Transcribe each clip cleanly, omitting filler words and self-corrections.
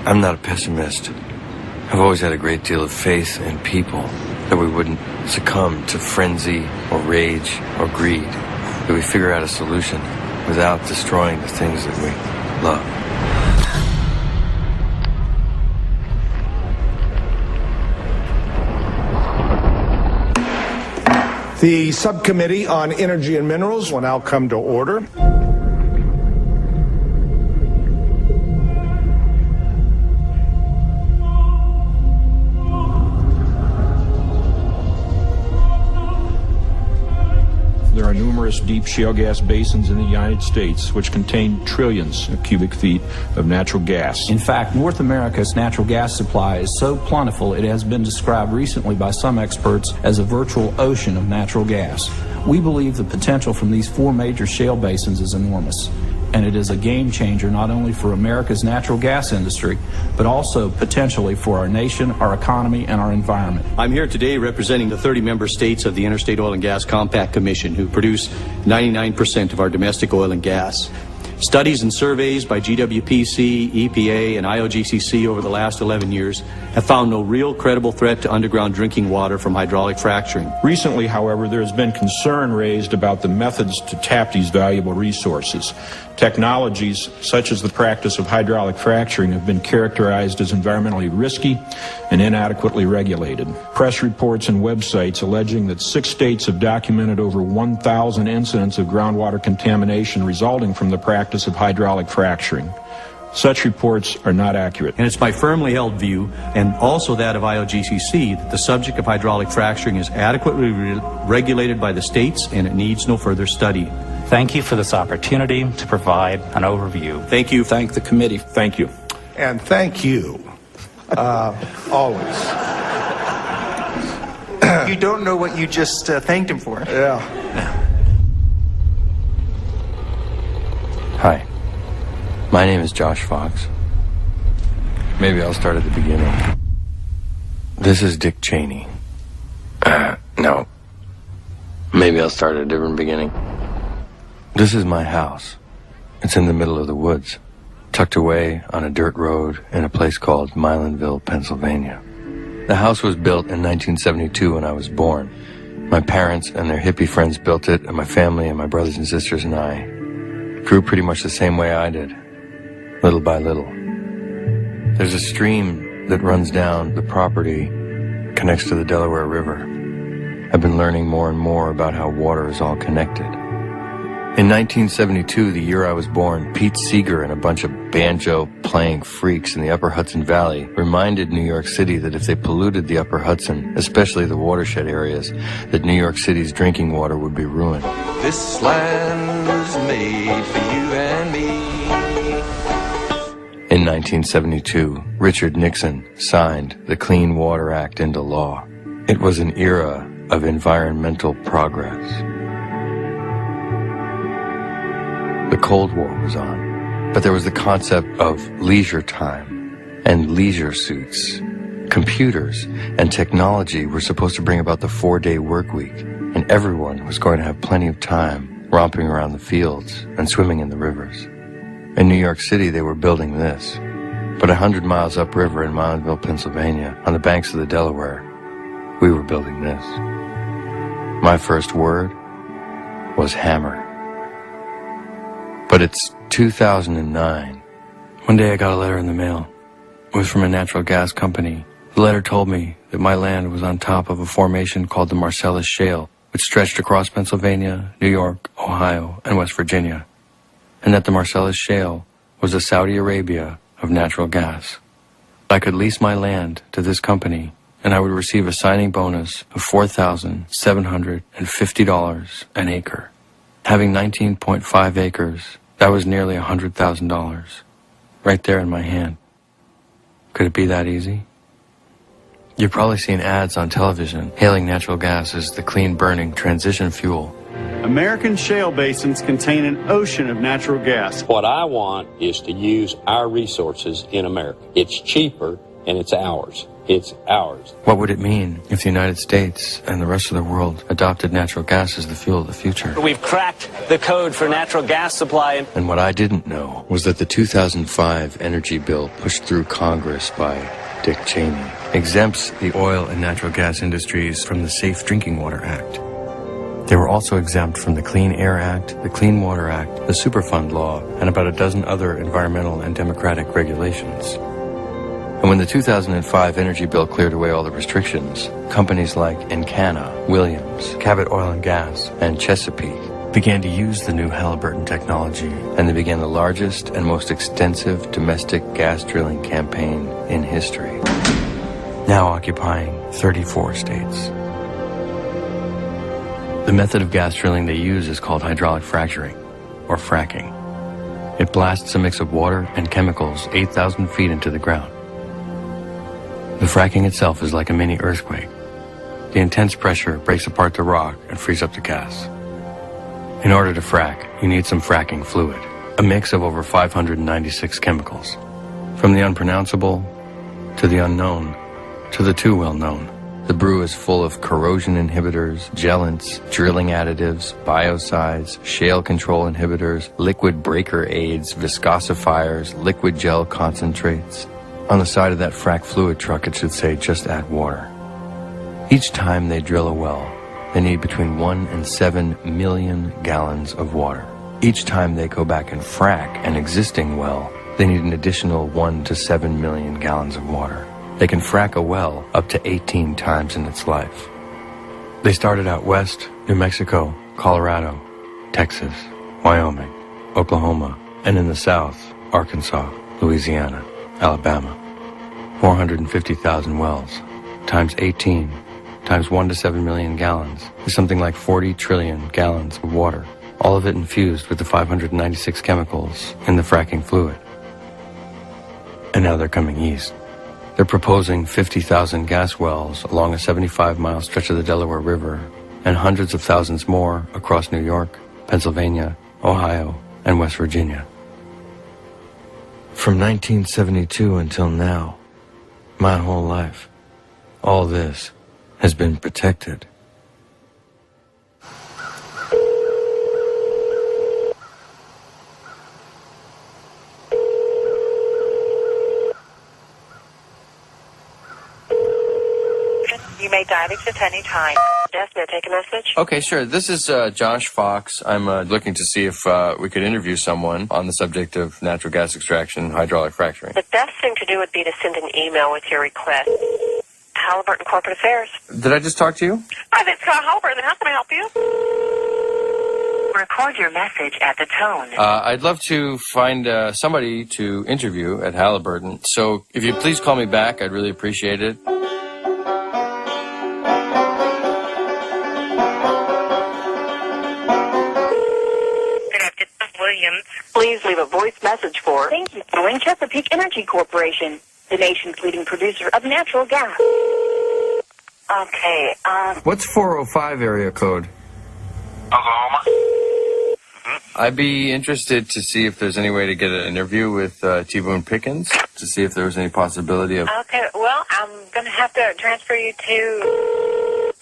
I'm not a pessimist. I've always had a great deal of faith in people, that we wouldn't succumb to frenzy or rage or greed, that we figure out a solution without destroying the things that we love. The Subcommittee on Energy and Minerals will now come to order. There are numerous deep shale gas basins in the United States which contain trillions of cubic feet of natural gas. In fact, North America's natural gas supply is so plentiful it has been described recently by some experts as a virtual ocean of natural gas. We believe the potential from these 4 major shale basins is enormous, and it is a game changer not only for America's natural gas industry, but also potentially for our nation, our economy, and our environment. I'm here today representing the 30 member states of the Interstate Oil and Gas Compact Commission, who produce 99% of our domestic oil and gas. Studies and surveys by GWPC, EPA, and IOGCC over the last 11 years have found no real credible threat to underground drinking water from hydraulic fracturing. Recently, however, there has been concern raised about the methods to tap these valuable resources. Technologies such as the practice of hydraulic fracturing have been characterized as environmentally risky and inadequately regulated. Press reports and websites alleging that 6 states have documented over 1,000 incidents of groundwater contamination resulting from the practice of hydraulic fracturing. Such reports are not accurate. And it's my firmly held view, and also that of IOGCC, that the subject of hydraulic fracturing is adequately regulated by the states and it needs no further study. Thank you for this opportunity to provide an overview. Thank you. Thank the committee. Thank you. And thank you, always. You don't know what you just thanked him for. Yeah. Hi, my name is Josh Fox. Maybe I'll start at the beginning. This is Dick Cheney. No. Maybe I'll start at a different beginning. This is my house. It's in the middle of the woods, tucked away on a dirt road in a place called Milanville, Pennsylvania. The house was built in 1972 when I was born. My parents and their hippie friends built it, and my family and my brothers and sisters and I grew pretty much the same way I did, little by little. There's a stream that runs down the property, connects to the Delaware River. I've been learning more and more about how water is all connected. In 1972, the year I was born, Pete Seeger and a bunch of banjo-playing freaks in the Upper Hudson Valley reminded New York City that if they polluted the Upper Hudson, especially the watershed areas, that New York City's drinking water would be ruined. This land was made for you and me. In 1972, Richard Nixon signed the Clean Water Act into law. It was an era of environmental progress. The Cold War was on, but there was the concept of leisure time and leisure suits. Computers and technology were supposed to bring about the 4-day work week, and everyone was going to have plenty of time romping around the fields and swimming in the rivers. In New York City, they were building this, but 100 miles upriver in Milanville, Pennsylvania, on the banks of the Delaware, we were building this. My first word was hammer. But it's 2009. One day I got a letter in the mail. It was from a natural gas company. The letter told me that my land was on top of a formation called the Marcellus Shale, which stretched across Pennsylvania, New York, Ohio, and West Virginia, and that the Marcellus Shale was the Saudi Arabia of natural gas. I could lease my land to this company, and I would receive a signing bonus of $4,750 an acre. Having 19.5 acres, that was nearly $100,000, right there in my hand. Could it be that easy? You've probably seen ads on television hailing natural gas as the clean-burning transition fuel. American shale basins contain an ocean of natural gas. What I want is to use our resources in America. It's cheaper and it's ours. It's ours. What would it mean if the United States and the rest of the world adopted natural gas as the fuel of the future? We've cracked the code for natural gas supply. And what I didn't know was that the 2005 energy bill pushed through Congress by Dick Cheney exempts the oil and natural gas industries from the Safe Drinking Water Act. They were also exempt from the Clean Air Act, the Clean Water Act, the Superfund Law, and about a dozen other environmental and democratic regulations. And when the 2005 energy bill cleared away all the restrictions, companies like Encana, Williams, Cabot Oil and Gas, and Chesapeake began to use the new Halliburton technology, and they began the largest and most extensive domestic gas drilling campaign in history, now occupying 34 states. The method of gas drilling they use is called hydraulic fracturing, or fracking. It blasts a mix of water and chemicals 8,000 feet into the ground. The fracking itself is like a mini earthquake. The intense pressure breaks apart the rock and frees up the gas. In order to frack, you need some fracking fluid, a mix of over 596 chemicals. From the unpronounceable, to the unknown, to the too well-known. The brew is full of corrosion inhibitors, gelants, drilling additives, biocides, shale control inhibitors, liquid breaker aids, viscosifiers, liquid gel concentrates. On the side of that frac fluid truck, it should say, just add water. Each time they drill a well, they need between 1 and 7 million gallons of water. Each time they go back and frac an existing well, they need an additional 1 to 7 million gallons of water. They can frac a well up to 18 times in its life. They started out west, New Mexico, Colorado, Texas, Wyoming, Oklahoma, and in the south, Arkansas, Louisiana, Alabama. 450,000 wells, times 18, times 1 to 7 million gallons, is something like 40 trillion gallons of water, all of it infused with the 596 chemicals in the fracking fluid. And now they're coming east. They're proposing 50,000 gas wells along a 75-mile stretch of the Delaware River and hundreds of thousands more across New York, Pennsylvania, Ohio, and West Virginia. From 1972 until now, my whole life, all this has been protected. You may dial at any time. Yes, may I take a message? Okay, sure. This is Josh Fox. I'm looking to see if we could interview someone on the subject of natural gas extraction, hydraulic fracturing. The best thing to do would be to send an email with your request. Halliburton Corporate Affairs. Did I just talk to you? Hi, this is Scott Halliburton. How can I help you? Record your message at the tone. I'd love to find somebody to interview at Halliburton. So if you'd please call me back, I'd really appreciate it. Please leave a voice message for... Thank you for calling Chesapeake Energy Corporation, the nation's leading producer of natural gas. Okay, What's 405 area code? Oklahoma. I'd be interested to see if there's any way to get an interview with T-Boone Pickens, to see if there was any possibility of... Okay, well, I'm going to have to transfer you to...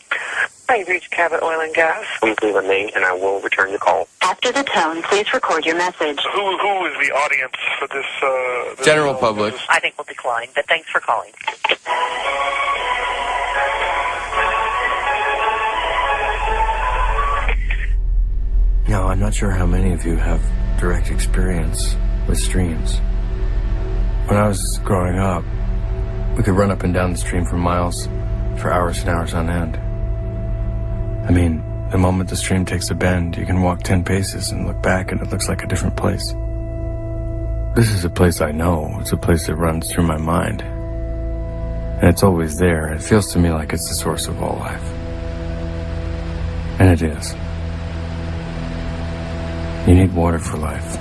You've reached Cabot Oil and Gas. Please leave a name and I will return your call. After the tone, please record your message. Who is the audience for this General public. I think we'll decline, but thanks for calling. Now, I'm not sure how many of you have direct experience with streams. When I was growing up, we could run up and down the stream for miles, for hours and hours on end. I mean, the moment the stream takes a bend, you can walk 10 paces and look back and it looks like a different place. This is a place I know. It's a place that runs through my mind. And it's always there. It feels to me like it's the source of all life. And it is. You need water for life.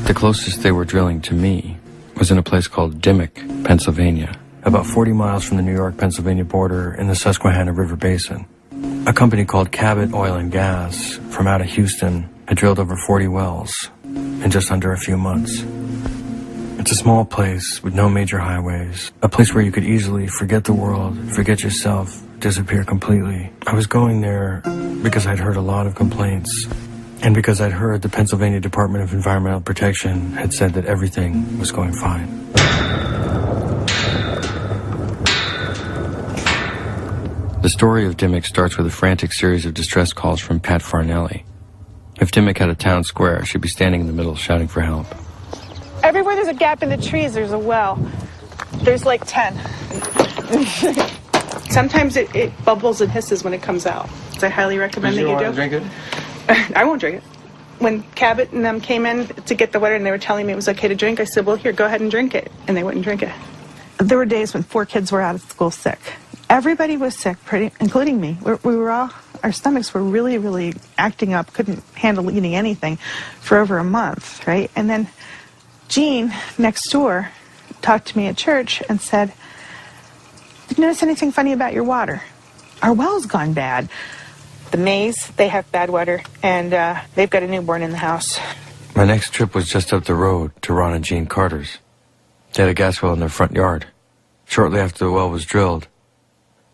The closest they were drilling to me was in a place called Dimmock, Pennsylvania, about 40 miles from the New York-Pennsylvania border in the Susquehanna River Basin. A company called Cabot Oil and Gas from out of Houston had drilled over 40 wells in just under a few months. It's a small place with no major highways, a place where you could easily forget the world, forget yourself, disappear completely. I was going there because I'd heard a lot of complaints, and because I'd heard the Pennsylvania Department of Environmental Protection had said that everything was going fine. The story of Dimmick starts with a frantic series of distress calls from Pat Farnelli. If Dimmick had a town square, she'd be standing in the middle shouting for help. Everywhere there's a gap in the trees, there's a well. There's like 10. Sometimes it bubbles and hisses when it comes out. So I highly recommend that you do. Want to drink it? I won't drink it. When Cabot and them came in to get the water and they were telling me it was okay to drink, I said, well, here, go ahead and drink it. And they wouldn't drink it. There were days when 4 kids were out of school sick. Everybody was sick, including me. We were all, our stomachs were really, really acting up, couldn't handle eating anything for over a month, right? And then Jean, next door, talked to me at church and said, did you notice anything funny about your water? Our well's gone bad. The Mays, they have bad water, and they've got a newborn in the house. My next trip was just up the road to Ron and Jean Carter's. They had a gas well in their front yard. Shortly after the well was drilled,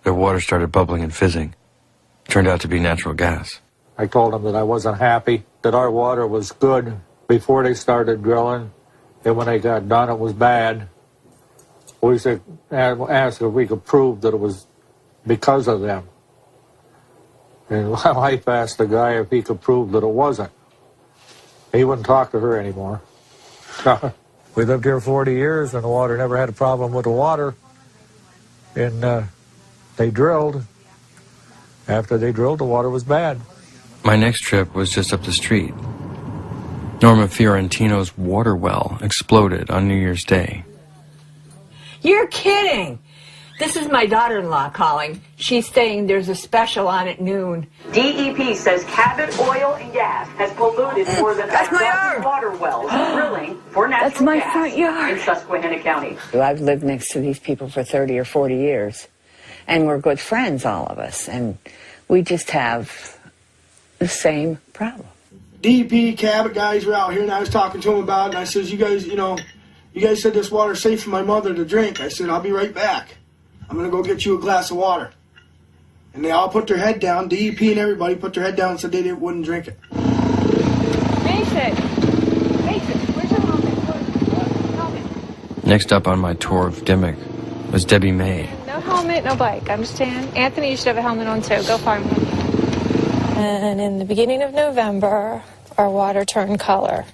their water started bubbling and fizzing. It turned out to be natural gas. I told them that I wasn't happy, that our water was good before they started drilling, and when they got done it was bad. We said, asked if we could prove that it was because of them. And my wife asked the guy if he could prove that it wasn't. He wouldn't talk to her anymore. We lived here 40 years and the water never had a problem with the water. And they drilled. After they drilled, the water was bad. My next trip was just up the street. Norma Fiorentino's water well exploded on New Year's Day. You're kidding! This is my daughter-in-law calling. She's saying there's a special on at noon. DEP says Cabot Oil and Gas has polluted more than a dozen water wells drilling for natural gas front yard. in Susquehanna County. I've lived next to these people for 30 or 40 years, and we're good friends, all of us, and we just have the same problem. DEP, Cabot guys were out here, and I was talking to them about it, and I says, you guys said this water's safe for my mother to drink. I said, I'll be right back. I'm going to go get you a glass of water. And they all put their head down. DEP and everybody put their head down and said they wouldn't drink it. Mason, where's your helmet? Next up on my tour of Dimmick was Debbie May. No helmet, no bike, understand? Anthony, you should have a helmet on too. Go find one. And in the beginning of November, our water turned color.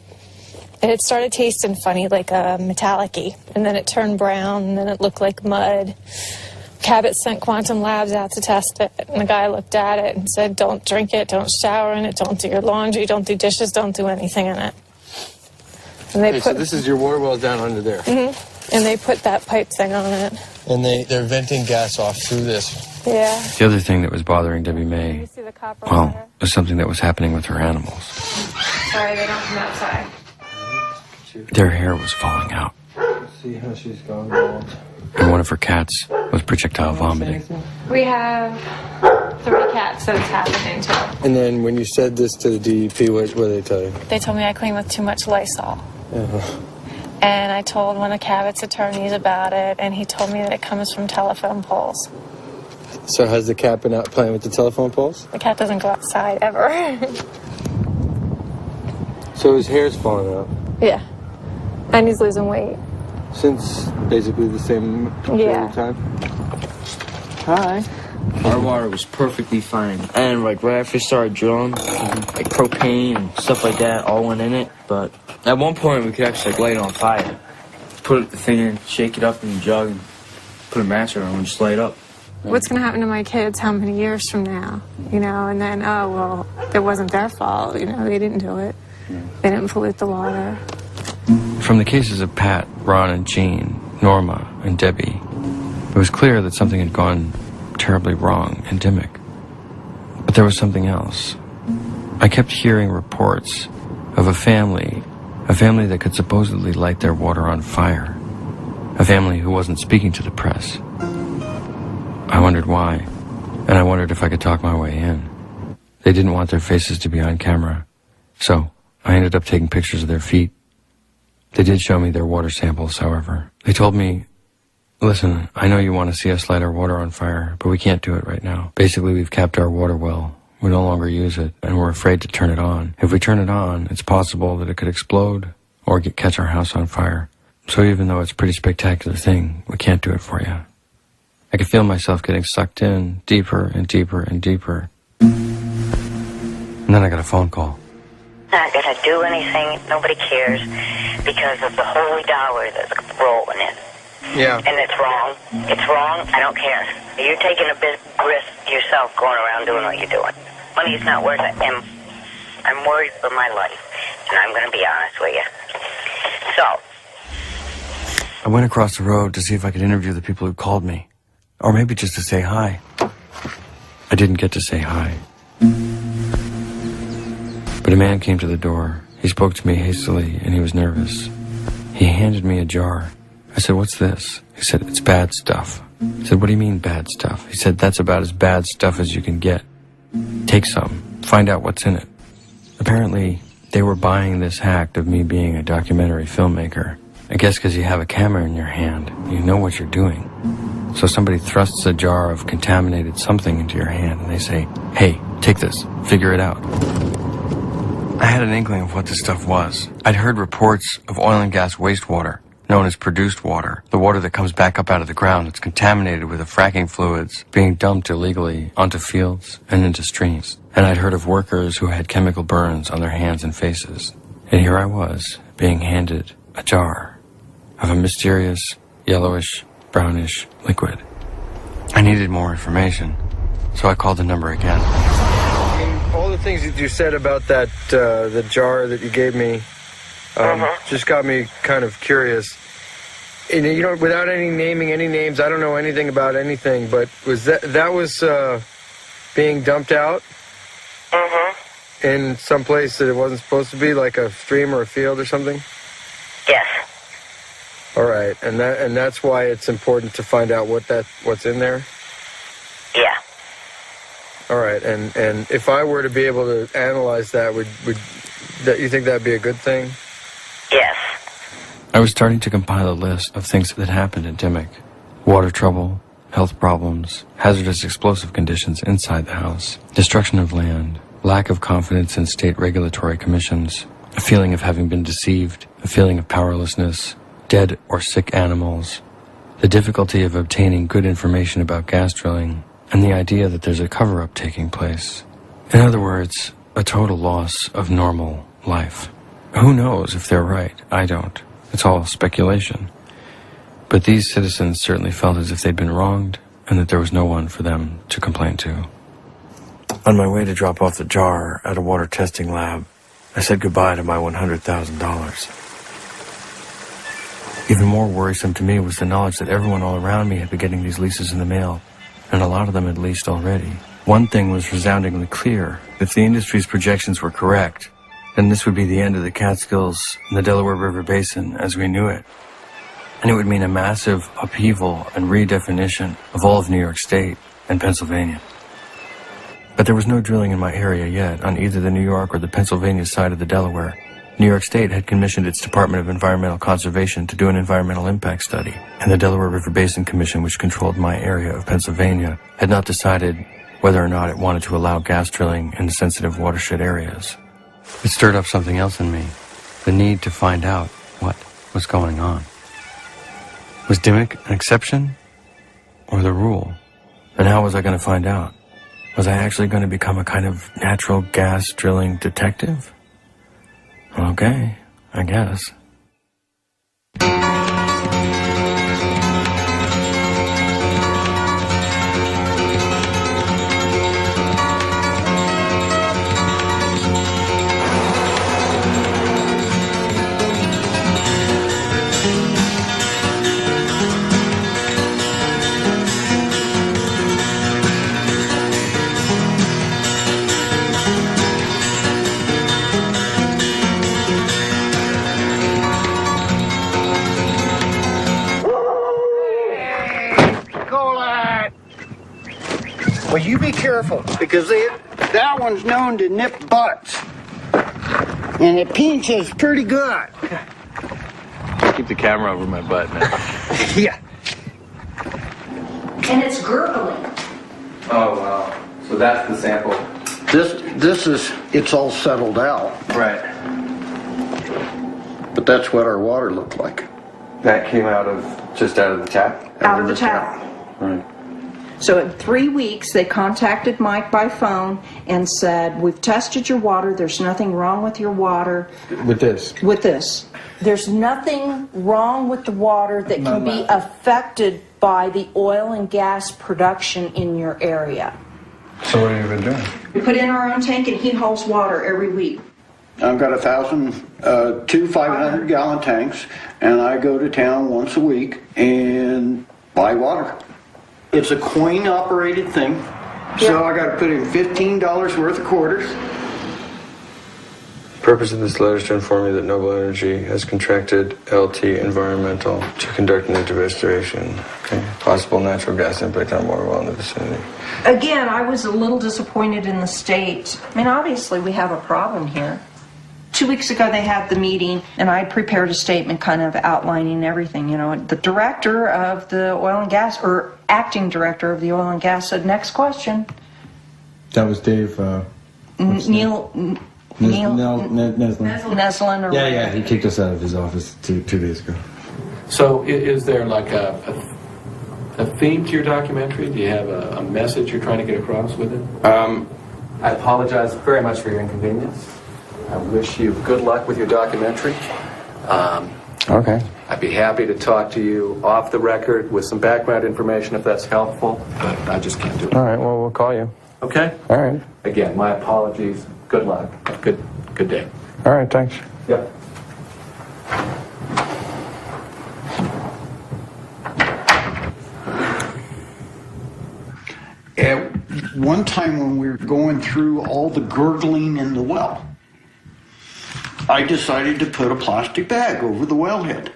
It had started tasting funny, like a metallic-y, and then it turned brown, and then it looked like mud. Cabot sent Quantum Labs out to test it, and the guy looked at it and said, don't drink it, don't shower in it, don't do your laundry, don't do dishes, don't do anything in it. And they so this is your water well down under there? Mm-hmm. And they put that pipe thing on it. And they're venting gas off through this? Yeah. The other thing that was bothering Debbie May, well, was something that was happening with her animals. Sorry, they don't come outside. Their hair was falling out. See how she's going on. And one of her cats was projectile vomiting. We have 3 cats that it's happening to. And then when you said this to the DEP, what did they tell you? They told me I cleaned with too much Lysol. Uh-huh. And I told one of Cabot's attorneys about it, and he told me that it comes from telephone poles. So has the cat been out playing with the telephone poles? The cat doesn't go outside, ever. So his hair's falling out? Yeah. And he's losing weight. Since basically the same period of time? Hi. Our water was perfectly fine. And like right after we started drilling, like propane and stuff like that all went in it. But at one point we could actually like light it on fire. Put the thing in, shake it up in the jug, and put a match on it and just light it up. What's going to happen to my kids how many years from now? You know, and then, oh, well, it wasn't their fault. You know, they didn't do it. They didn't pollute the water. From the cases of Pat, Ron, and Jean, Norma, and Debbie, it was clear that something had gone terribly wrong in Dimmick. But there was something else. I kept hearing reports of a family that could supposedly light their water on fire, a family who wasn't speaking to the press. I wondered why, and I wondered if I could talk my way in. They didn't want their faces to be on camera, so I ended up taking pictures of their feet. They did show me their water samples, however. They told me, listen, I know you want to see us light our water on fire, but we can't do it right now. Basically, we've capped our water well. We no longer use it, and we're afraid to turn it on. If we turn it on, it's possible that it could explode or catch our house on fire. So even though it's a pretty spectacular thing, we can't do it for you. I could feel myself getting sucked in deeper and deeper and deeper. And then I got a phone call. Not gonna do anything, nobody cares, because of the holy dollar that's rolling in. Yeah. And it's wrong. It's wrong, I don't care. You're taking a big risk yourself going around doing what you're doing. Money's not worth it, and I'm worried for my life, and I'm gonna be honest with you. So. I went across the road to see if I could interview the people who called me. Or maybe just to say hi. I didn't get to say hi. But a man came to the door. He spoke to me hastily, and he was nervous. He handed me a jar. I said, what's this? He said, it's bad stuff. I said, what do you mean bad stuff? He said, that's about as bad stuff as you can get. Take some. Find out what's in it. Apparently, they were buying this act of me being a documentary filmmaker. I guess because you have a camera in your hand, you know what you're doing. So somebody thrusts a jar of contaminated something into your hand, and they say, hey, take this. Figure it out. I had an inkling of what this stuff was. I'd heard reports of oil and gas wastewater, known as produced water, the water that comes back up out of the ground that's contaminated with the fracking fluids being dumped illegally onto fields and into streams. And I'd heard of workers who had chemical burns on their hands and faces. And here I was, being handed a jar of a mysterious, yellowish, brownish liquid. I needed more information, so I called the number again. All the things that you said about that, the jar that you gave me, just got me kind of curious. And, you know, without any naming any names, I don't know anything about anything, but was that was being dumped out in some place that it wasn't supposed to be, like a stream or a field or something? Yes. All right, and that's why it's important to find out what's in there? Yeah. All right, and if I were to be able to analyze that, would you think that'd be a good thing? Yes. I was starting to compile a list of things that happened in Dimmock. Water trouble, health problems, hazardous explosive conditions inside the house, destruction of land, lack of confidence in state regulatory commissions, a feeling of having been deceived, a feeling of powerlessness, dead or sick animals, the difficulty of obtaining good information about gas drilling, and the idea that there's a cover-up taking place. In other words, a total loss of normal life. Who knows if they're right? I don't. It's all speculation. But these citizens certainly felt as if they'd been wronged and that there was no one for them to complain to. On my way to drop off the jar at a water testing lab, I said goodbye to my $100,000. Even more worrisome to me was the knowledge that everyone all around me had been getting these leases in the mail, and a lot of them had leased already. One thing was resoundingly clear. If the industry's projections were correct, then this would be the end of the Catskills and the Delaware River Basin as we knew it. And it would mean a massive upheaval and redefinition of all of New York State and Pennsylvania. But there was no drilling in my area yet on either the New York or the Pennsylvania side of the Delaware. New York State had commissioned its Department of Environmental Conservation to do an environmental impact study, and the Delaware River Basin Commission, which controlled my area of Pennsylvania, had not decided whether or not it wanted to allow gas drilling in the sensitive watershed areas. It stirred up something else in me, the need to find out what was going on. Was Dimmock an exception or the rule? And how was I going to find out? Was I actually going to become a kind of natural gas drilling detective? Okay, I guess. Well, you be careful, because that one's known to nip butts. And it pinches pretty good. Keep the camera over my butt, man. Yeah. And it's gurgling. Oh, wow. So that's the sample. It's all settled out. Right. But that's what our water looked like. That came just out of the tap? Out of the tap. Right. So in 3 weeks, they contacted Mike by phone and said, we've tested your water. There's nothing wrong with your water. With this? With this. There's nothing wrong with the water that can be affected by the oil and gas production in your area. So what have you been doing? We put in our own tank and he hauls water every week. I've got 2 500-gallon tanks, and I go to town once a week and buy water. It's a coin-operated thing, so I got to put in $15 worth of quarters. Purpose of this letter is to inform you that Noble Energy has contracted LT Environmental to conduct an investigation. Okay. Possible natural gas impact on water well in the vicinity. Again, I was a little disappointed in the state. I mean, obviously we have a problem here. 2 weeks ago they had the meeting, and I prepared a statement kind of outlining everything. You know, the director of the oil and gas, or acting director of the oil and gas, said, next question. That was Dave. Neil Neslin. Or yeah, he kicked us out of his office two days ago. So is there like a theme to your documentary? Do you have a message you're trying to get across with it? I apologize very much for your inconvenience. I wish you good luck with your documentary. Okay. I'd be happy to talk to you off the record with some background information if that's helpful, but I just can't do it. All right, well, we'll call you. Okay? All right. Again, my apologies. Good luck. Good day. All right, thanks. Yep. At one time when we were going through all the gurgling in the well, I decided to put a plastic bag over the wellhead.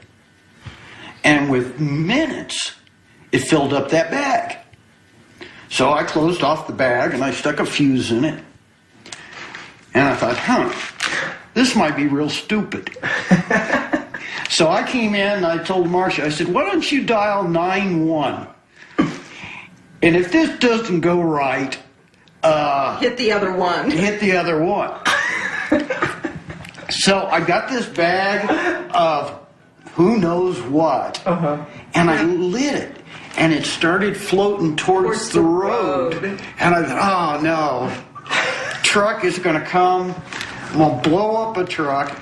And with minutes, it filled up that bag. So I closed off the bag and I stuck a fuse in it. And I thought, this might be real stupid. So I came in and I told Marcia, I said, why don't you dial 9-1? And if this doesn't go right, hit the other one. Hit the other one. So I got this bag of who knows what, and I lit it, and it started floating towards the road. And I thought, oh no, truck is going to come. I'm going to blow up a truck.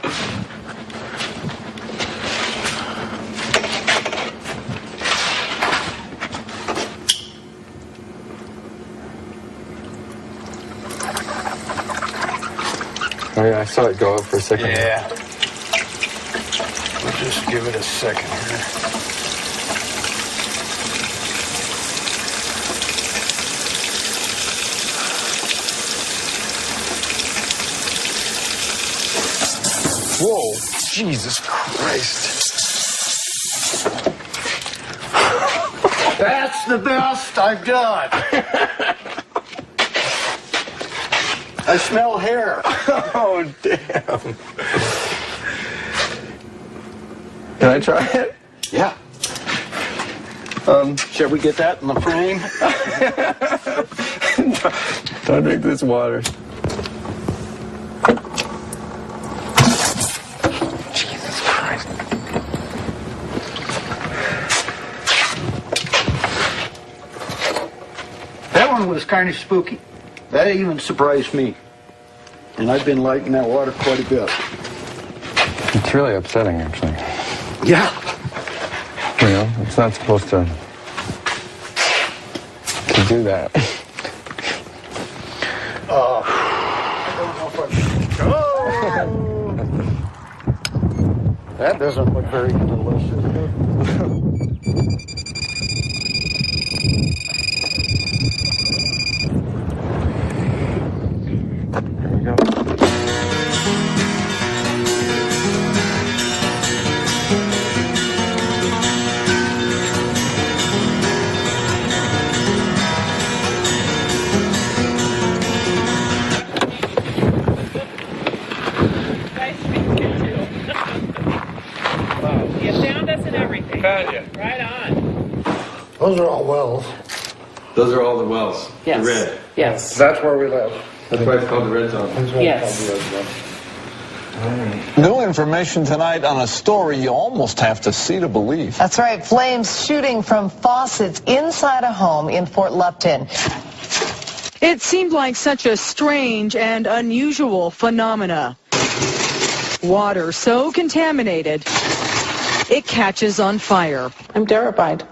Oh yeah, I saw it go up for a second. Yeah. We'll just give it a second here. Whoa, Jesus Christ. That's the best I've done. I smell hair. Oh, damn. Can I try it? Yeah. Shall we get that in the frame? Don't drink this water. Jesus Christ. That one was kind of spooky. That even surprised me. And I've been liking that water quite a bit. It's really upsetting, actually. Yeah. You know, it's not supposed to do that. I don't know if I can. That doesn't look very delicious. There you go. found you. Right on. Those are all wells. Those are all the wells. Yes. The red. Yes. That's where we live. That's why it's called the red zone. Yes. New information tonight on a story you almost have to see to believe. That's right. Flames shooting from faucets inside a home in Fort Lupton. It seemed like such a strange and unusual phenomena. Water so contaminated, it catches on fire. I'm terrified.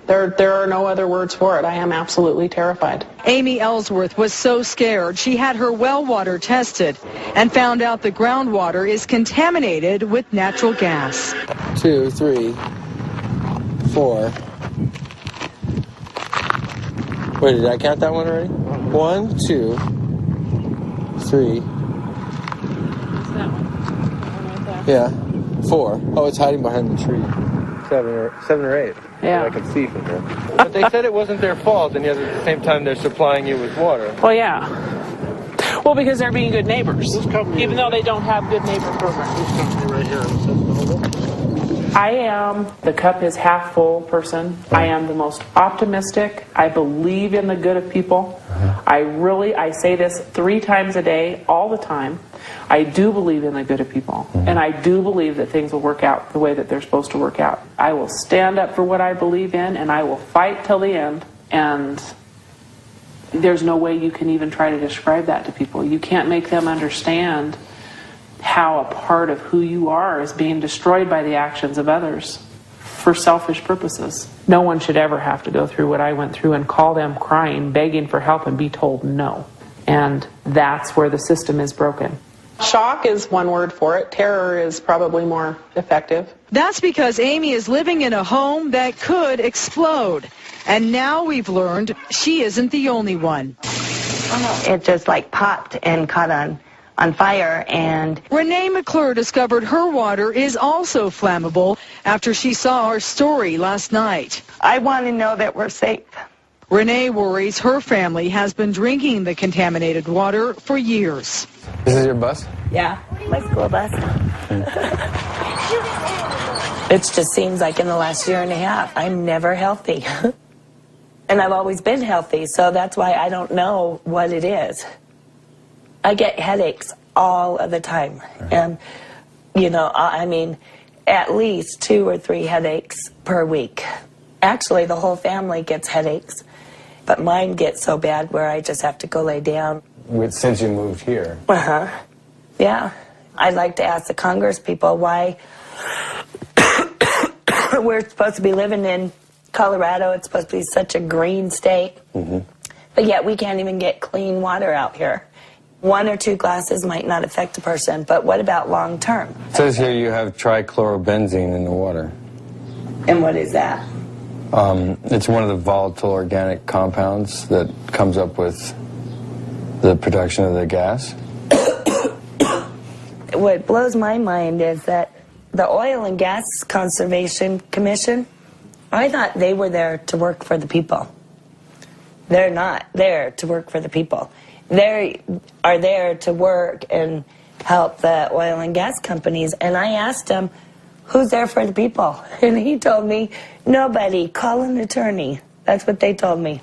There are no other words for it. I am absolutely terrified. Amy Ellsworth was so scared she had her well water tested and found out the groundwater is contaminated with natural gas. 2, 3, 4. Wait, did I count that one already? 1, 2, 3. Yeah, 4. Oh, it's hiding behind the tree. 7 or 8. Yeah. I can see from here. But they said it wasn't their fault, and yet at the same time they're supplying you with water. Well, yeah. Well, because they're being good neighbors, even though they don't have good neighbor programs. This company right here. I am the cup is half full person. I am the most optimistic. I believe in the good of people. I say this 3 times a day, all the time. I do believe in the good of people, and I do believe that things will work out the way that they're supposed to work out. I will stand up for what I believe in, and I will fight till the end, and there's no way you can even try to describe that to people. You can't make them understand how a part of who you are is being destroyed by the actions of others for selfish purposes. No one should ever have to go through what I went through and call them crying, begging for help, and be told no. And that's where the system is broken. Shock is one word for it. Terror is probably more effective. That's because Amy is living in a home that could explode. And now we've learned she isn't the only one. It just like popped and caught on fire, and Renee McClure discovered her water is also flammable after she saw our story last night. I want to know that we're safe. Renee worries her family has been drinking the contaminated water for years. This is your bus? Yeah, my school bus. It just seems like in the last year and a half, I'm never healthy. And I've always been healthy, so that's why I don't know what it is. I get headaches all of the time. And, you know, I mean, at least 2 or 3 headaches per week. Actually, the whole family gets headaches. But mine gets so bad where I just have to go lay down. Since you moved here? Yeah. I'd like to ask the Congress people why we're supposed to be living in Colorado. It's supposed to be such a green state. But yet we can't even get clean water out here. 1 or 2 glasses might not affect a person, but what about long term? It says here you have trichlorobenzene in the water. And what is that? It's one of the volatile organic compounds that comes up with the production of the gas. What blows my mind is that the Oil and Gas Conservation Commission, I thought they were there to work for the people. They're not there to work for the people. They are there to work and help the oil and gas companies. And I asked him, who's there for the people? And he told me, nobody, call an attorney. That's what they told me.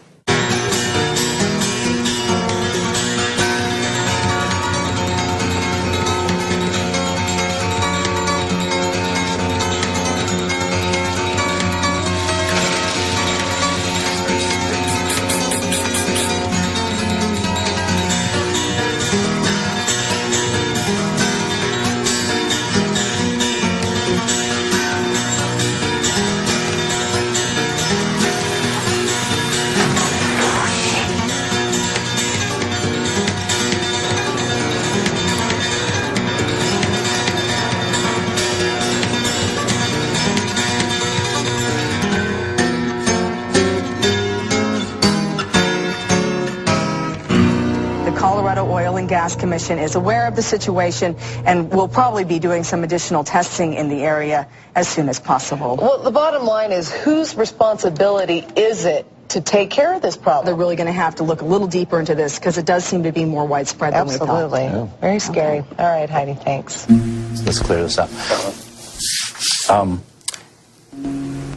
Gas Commission is aware of the situation and will probably be doing some additional testing in the area as soon as possible. Well, the bottom line is, whose responsibility is it to take care of this problem? They're really going to have to look a little deeper into this because it does seem to be more widespread than we thought. Absolutely. Yeah. Very scary. Okay. All right, Heidi, thanks. Let's clear this up.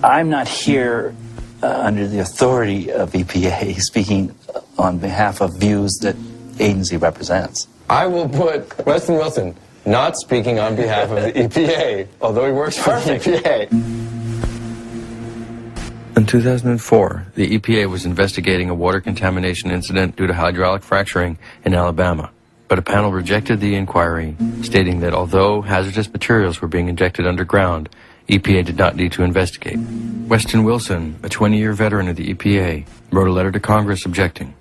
I'm not here under the authority of EPA speaking on behalf of views that agency represents. I will put Weston Wilson not speaking on behalf of the EPA, although he works for the EPA. In 2004, the EPA was investigating a water contamination incident due to hydraulic fracturing in Alabama. But a panel rejected the inquiry, stating that although hazardous materials were being injected underground, EPA did not need to investigate. Weston Wilson, a 20-year veteran of the EPA, wrote a letter to Congress objecting.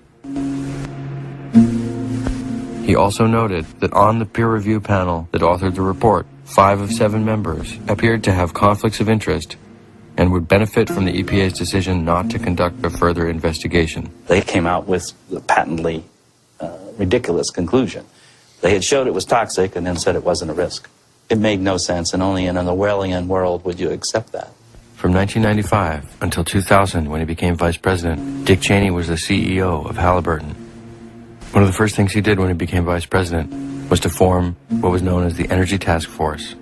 He also noted that on the peer review panel that authored the report, 5 of 7 members appeared to have conflicts of interest and would benefit from the EPA's decision not to conduct a further investigation. They came out with a patently ridiculous conclusion. They had showed it was toxic and then said it wasn't a risk. It made no sense, and only in an Orwellian world would you accept that. From 1995 until 2000, when he became vice president, Dick Cheney was the CEO of Halliburton. One of the first things he did when he became vice president was to form what was known as the Energy Task Force.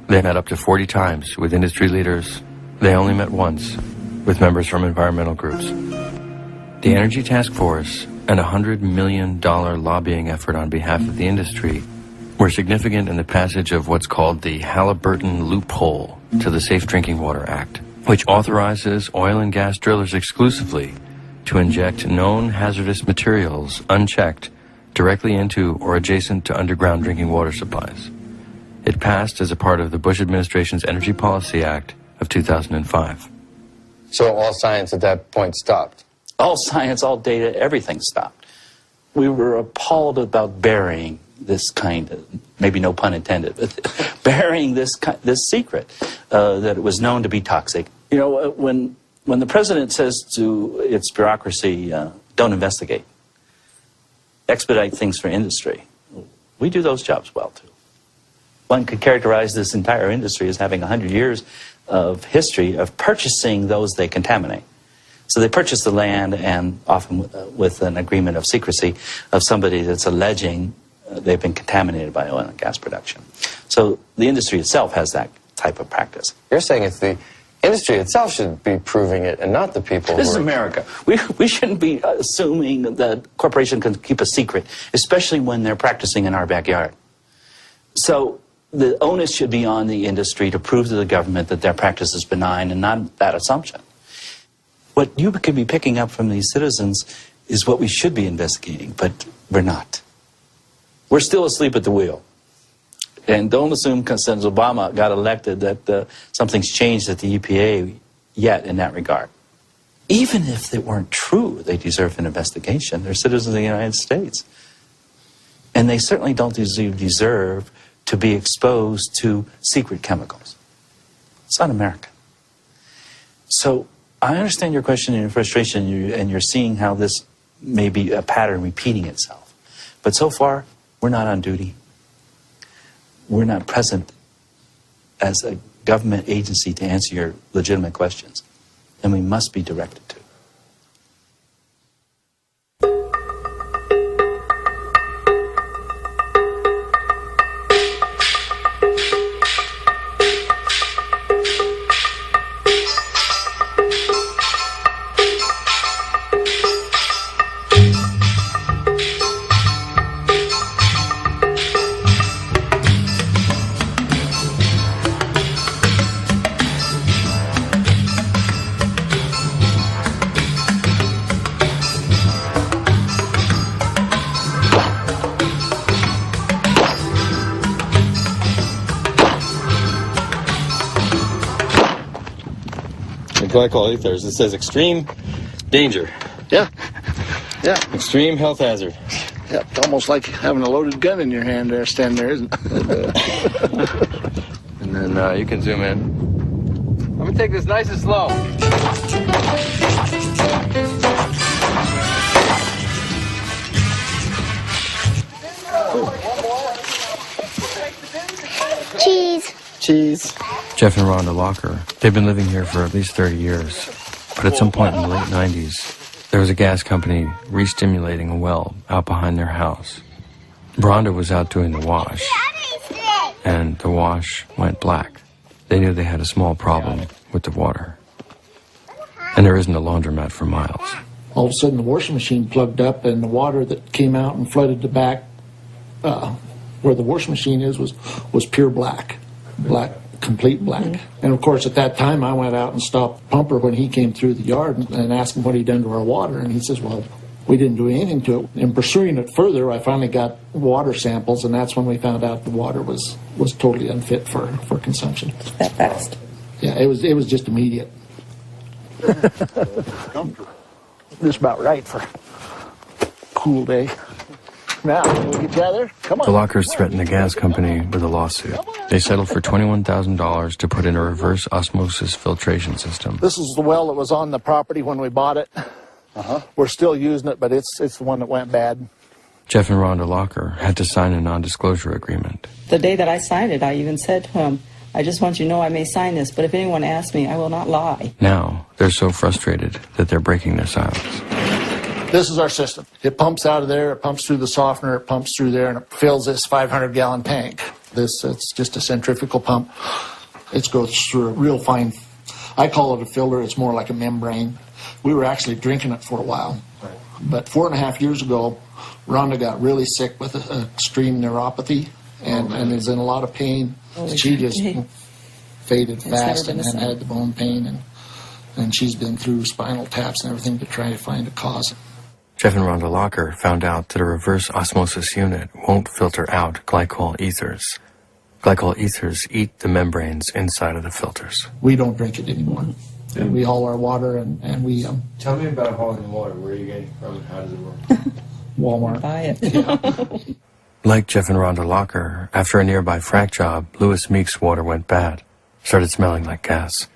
They met up to 40 times with industry leaders. They only met once with members from environmental groups. The Energy Task Force and a $100 million lobbying effort on behalf of the industry were significant in the passage of what's called the Halliburton loophole to the Safe Drinking Water Act, which authorizes oil and gas drillers exclusively to inject known hazardous materials unchecked directly into or adjacent to underground drinking water supplies. It passed as a part of the Bush administration's Energy Policy Act of 2005. So all science at that point stopped? All science, all data, everything stopped. We were appalled about burying this kind of, maybe no pun intended, but burying this secret that it was known to be toxic. You know, when the president says to its bureaucracy, don't investigate, expedite things for industry, we do those jobs well, too. One could characterize this entire industry as having 100 years of history of purchasing those they contaminate. So they purchase the land, and often with an agreement of secrecy of somebody that's alleging they've been contaminated by oil and gas production. So the industry itself has that type of practice. You're saying it's the industry itself should be proving it and not the people. This is America. We shouldn't be assuming that corporations can keep a secret, especially when they're practicing in our backyard. So the onus should be on the industry to prove to the government that their practice is benign and not that assumption. What you could be picking up from these citizens is what we should be investigating, but we're not. We're still asleep at the wheel. And don't assume since Obama got elected that something's changed at the EPA yet in that regard. Even if they weren't true, they deserve an investigation. They're citizens of the United States. And they certainly don't deserve to be exposed to secret chemicals. It's un-American. So I understand your question and your frustration, and you're seeing how this may be a pattern repeating itself. But so far, we're not on duty. We're not present as a government agency to answer your legitimate questions. And we must be directed to. Glycol ethers. It says extreme danger. Yeah. Yeah. Extreme health hazard. Yeah. It's almost like having a loaded gun in your hand there, stand there, isn't it? And then you can zoom in. I'm going to take this nice and slow. Cheese. Cheese. Jeff and Rhonda Locker, they've been living here for at least 30 years. But at some point in the late 90s, there was a gas company re-stimulating a well out behind their house. Rhonda was out doing the wash, and the wash went black. They knew they had a small problem with the water. and there isn't a laundromat for miles. All of a sudden the washing machine plugged up, and the water that came out and flooded the back where the washing machine is was pure black, complete black. And of course at that time I went out and stopped the pumper when he came through the yard and asked him what he'd done to our water, and he says, well, we didn't do anything to it. In pursuing it further, I finally got water samples, and that's when we found out the water was totally unfit for consumption. That fast? Yeah, it was just immediate. Just about right for a cool day. Now, we'll get you out there. Come on. The Lockers threatened the gas company with a lawsuit. They settled for $21,000 to put in a reverse osmosis filtration system. This is the well that was on the property when we bought it. We're still using it, but it's the one that went bad. Jeff and Rhonda Locker had to sign a non-disclosure agreement. The day that I signed it, I even said to him, I just want you to know I may sign this, but if anyone asks me, I will not lie. Now, they're so frustrated that they're breaking their silence. This is our system. It pumps out of there, it pumps through the softener, it pumps through there, and it fills this 500-gallon tank. It's just a centrifugal pump. It goes through a real fine, I call it a filter, it's more like a membrane. We were actually drinking it for a while. But 4.5 years ago, Rhonda got really sick with extreme neuropathy and is in a lot of pain. She just faded fast and had the bone pain, and she's been through spinal taps and everything to try to find a cause. Jeff and Rhonda Locker found out that a reverse osmosis unit won't filter out glycol ethers. Glycol ethers eat the membranes inside of the filters. We don't drink it anymore. And we haul our water and we... Tell me about hauling water. Where are you getting it from and how does it work? Walmart. Buy it. Like Jeff and Rhonda Locker, after a nearby frack job, Lewis Meek's water went bad. Started smelling like gas.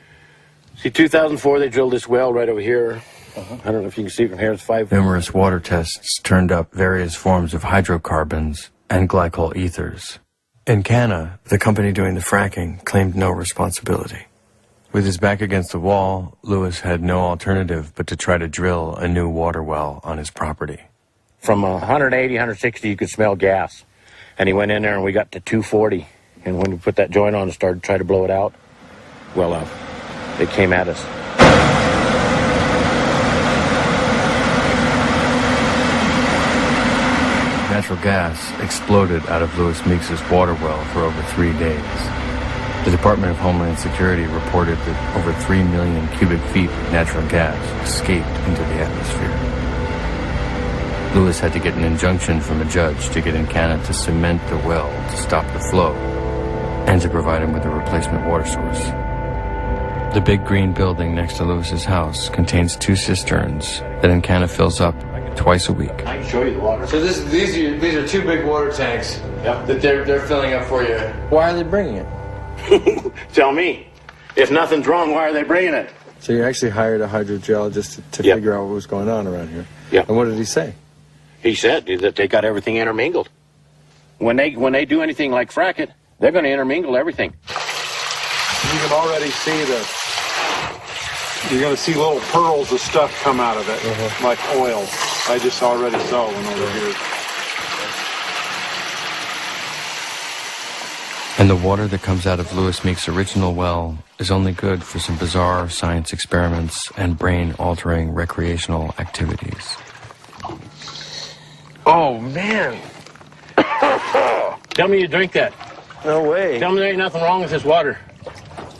See, 2004, they drilled this well right over here. I don't know if you can see from here, it's 5... Numerous water tests turned up various forms of hydrocarbons and glycol ethers. In Canada, the company doing the fracking claimed no responsibility. With his back against the wall, Lewis had no alternative but to try to drill a new water well on his property. From 180, 160, you could smell gas. And he went in there and we got to 240. And when we put that joint on and started to try to blow it out, well, they came at us. Natural gas exploded out of Lewis Meeks' water well for over 3 days. The Department of Homeland Security reported that over 3 million cubic feet of natural gas escaped into the atmosphere. Lewis had to get an injunction from a judge to get in Canada to cement the well to stop the flow and to provide him with a replacement water source. The big green building next to Lewis's house contains 2 cisterns that Encana fills up twice a week. I can show you the water. So these are 2 big water tanks that they're filling up for you. Why are they bringing it? Tell me. If nothing's wrong, why are they bringing it? So you actually hired a hydrogeologist to figure out what was going on around here? Yeah. And what did he say? He said that they got everything intermingled. When they do anything like frack it, they're going to intermingle everything. You can already see you're going to see little pearls of stuff come out of it, like oil. I just already saw one over here. And the water that comes out of Lewis Meek's original well is only good for some bizarre science experiments and brain-altering recreational activities. Oh, man. Tell me you drink that. No way. Tell me there ain't nothing wrong with this water.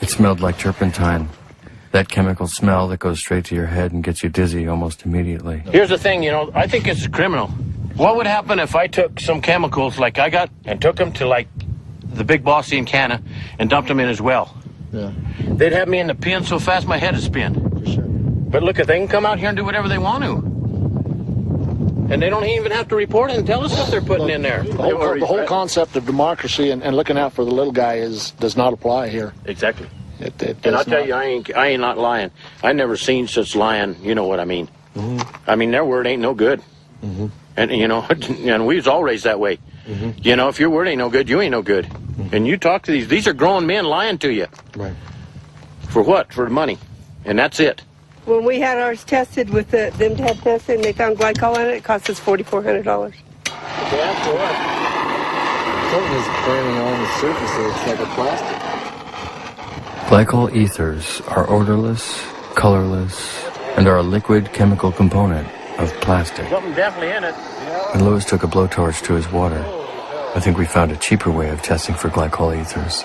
It smelled like turpentine. That chemical smell that goes straight to your head and gets you dizzy almost immediately. Here's the thing, I think it's criminal. What would happen if I took some chemicals like I got and took them to, like, the big bossy in Canada and dumped them in his well? Yeah. They'd have me in the pen so fast my head would spin. For sure. But look, if they can come out here and do whatever they want to. And they don't even have to report it and tell us what they're putting in there. The whole concept of democracy and looking out for the little guy does not apply here. Exactly. It and I'll tell you, I ain't not lying. I never seen such lying, you know what I mean. Mm-hmm. I mean, their word ain't no good. Mm-hmm. And, and we was all raised that way. Mm-hmm. If your word ain't no good, you ain't no good. Mm-hmm. And you talk to these are grown men lying to you. Right. For what? For money. And that's it. When we had ours tested with them to have tested and they found glycol in it, it cost us $4,400. Yeah, for what? Something is burning on the surface of it's like a plastic. Glycol ethers are odorless, colorless, and are a liquid chemical component of plastic. Something definitely in it. And Lewis took a blowtorch to his water. I think we found a cheaper way of testing for glycol ethers.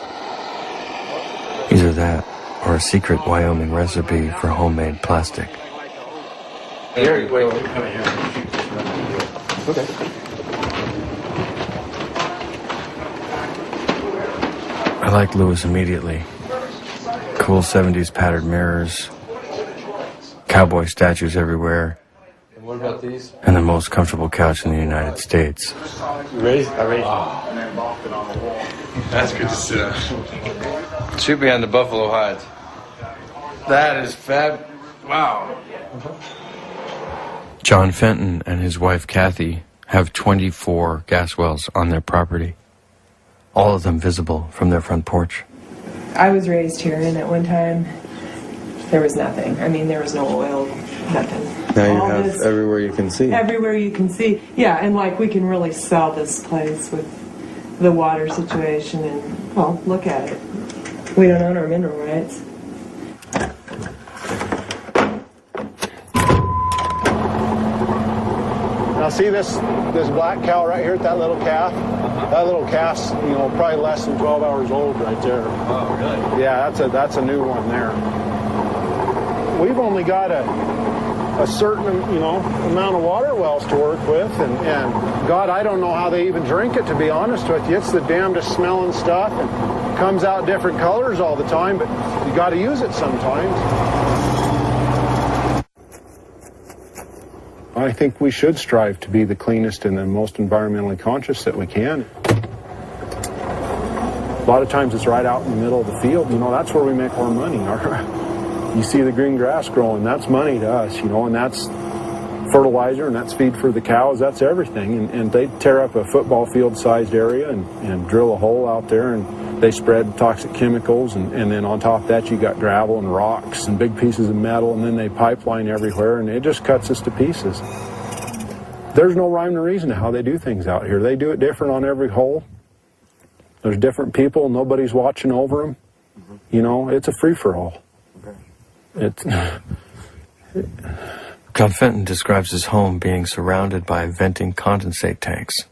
Either that, or a secret Wyoming recipe for homemade plastic. Here, wait, come here. Okay. I liked Lewis immediately. Cool 70s patterned mirrors, cowboy statues everywhere, And what about these? and the most comfortable couch in the United States. You ready? I raised That's good to sit on. Shoot me on the buffalo hides. That is fab. Wow. John Fenton and his wife Kathy have 24 gas wells on their property, all of them visible from their front porch. I was raised here, and at one time, there was nothing. I mean, there was no oil, nothing. Now you All have this, everywhere you can see. everywhere you can see. Yeah, and like we can really sell this place with the water situation, and well, look at it. We don't own our mineral rights. Now see this black cow right here, that little calf? That little calf's, probably less than 12 hours old right there. Oh, really? Yeah, that's a new one there. We've only got a certain, amount of water wells to work with, and God, I don't know how they even drink it, to be honest with you. It's the damnedest smelling stuff, and comes out different colors all the time, but you got to use it sometimes. I think we should strive to be the cleanest and the most environmentally conscious that we can. A lot of times it's right out in the middle of the field. That's where we make our money. You see the green grass growing, that's money to us, and that's fertilizer, and that's feed for the cows, that's everything. And they tear up a football field-sized area and drill a hole out there, and they spread toxic chemicals, and then on top of that you got gravel and rocks and big pieces of metal, and then they pipeline everywhere, and it just cuts us to pieces. There's no rhyme or reason to how they do things out here. They do it different on every hole. There's different people, nobody's watching over them. It's a free-for-all. John Fenton describes his home being surrounded by venting condensate tanks.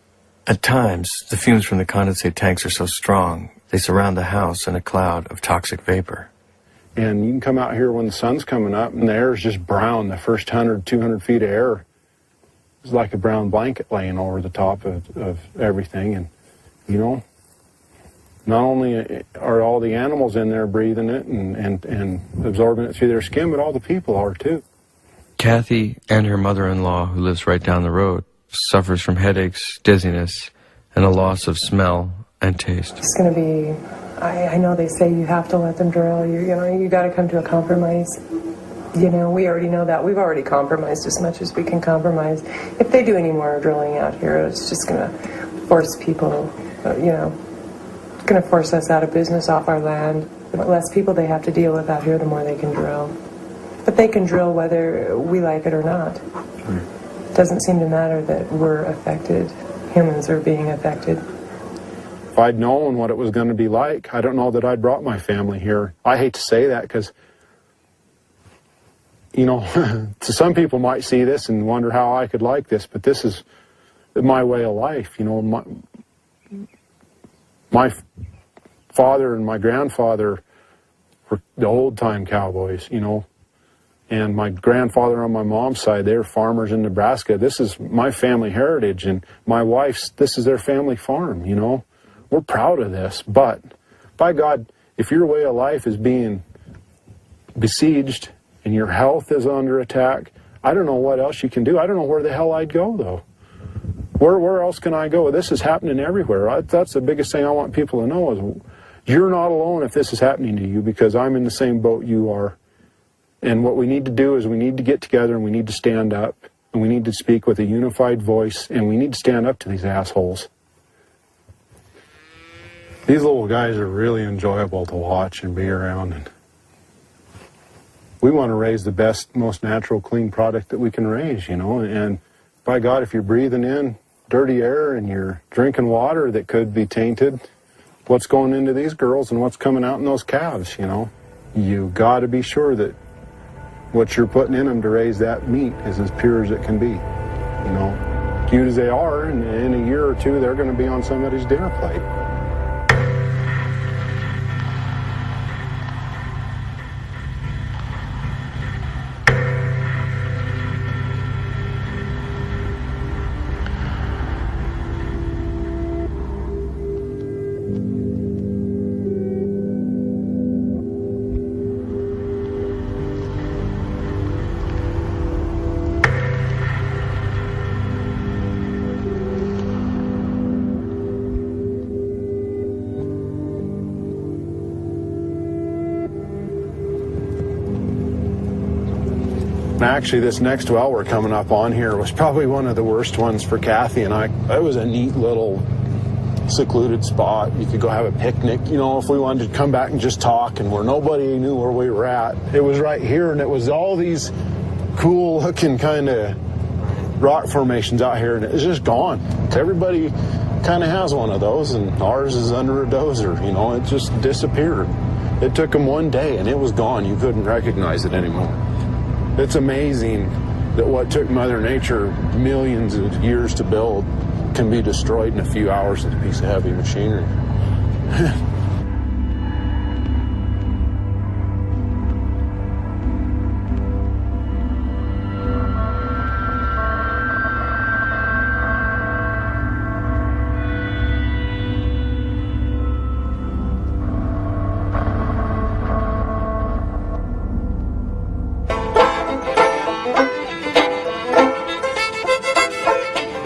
At times, the fumes from the condensate tanks are so strong, they surround the house in a cloud of toxic vapor. And you can come out here when the sun's coming up, and the air is just brown. The first 100, 200 feet of air is like a brown blanket laying over the top of everything. And, not only are all the animals in there breathing it and absorbing it through their skin, but all the people are too. Kathy and her mother-in-law, who lives right down the road, suffers from headaches, dizziness, and a loss of smell and taste. It's going to be, I know they say you have to let them drill, you got to come to a compromise. We already know that. We've already compromised as much as we can compromise. If they do any more drilling out here, it's just going to force people, it's going to force us out of business off our land. The less people they have to deal with out here, the more they can drill. But they can drill whether we like it or not. It doesn't seem to matter that we're affected. Humans are being affected. If I'd known what it was going to be like, I don't know that I'd brought my family here. I hate to say that because, some people might see this and wonder how I could like this, but this is my way of life. My father and my grandfather were the old-time cowboys, and my grandfather on my mom's side, they were farmers in Nebraska. This is my family heritage, and my wife's, this is their family farm, We're proud of this, but by God, if your way of life is being besieged and your health is under attack, I don't know what else you can do. I don't know where the hell I'd go, though. Where else can I go? This is happening everywhere. That's the biggest thing I want people to know is you're not alone if this is happening to you, because I'm in the same boat you are. And what we need to do is we need to get together and we need to stand up and we need to speak with a unified voice and we need to stand up to these assholes. These little guys are really enjoyable to watch and be around. And we want to raise the best, most natural, clean product that we can raise, and by God, if you're breathing in dirty air and you're drinking water that could be tainted, what's going into these girls and what's coming out in those calves, you got to be sure that what you're putting in them to raise that meat is as pure as it can be. You know, cute as they are, and in a year or two, they're going to be on somebody's dinner plate. Actually, this next well we're coming up on here was probably one of the worst ones for Kathy and I. It was a neat little secluded spot. You could go have a picnic, you know, if we wanted to come back and just talk, and where nobody knew where we were at. It was right here, and it was all these cool looking kind of rock formations out here, and it's just gone. Everybody kind of has one of those, and ours is under a dozer, you know, it just disappeared. It took them one day and it was gone. You couldn't recognize it anymore. It's amazing that what took Mother Nature millions of years to build can be destroyed in a few hours with a piece of heavy machinery.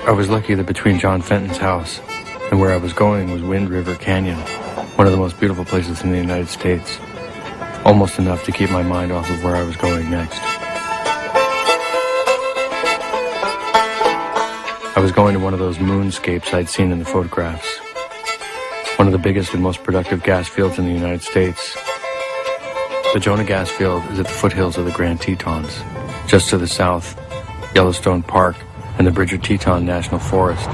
I was lucky that between John Fenton's house and where I was going was Wind River Canyon, one of the most beautiful places in the United States, almost enough to keep my mind off of where I was going next. I was going to one of those moonscapes I'd seen in the photographs, one of the biggest and most productive gas fields in the United States. The Jonah gas field is at the foothills of the Grand Tetons. Just to the south, Yellowstone Park and the Bridger Teton National Forest.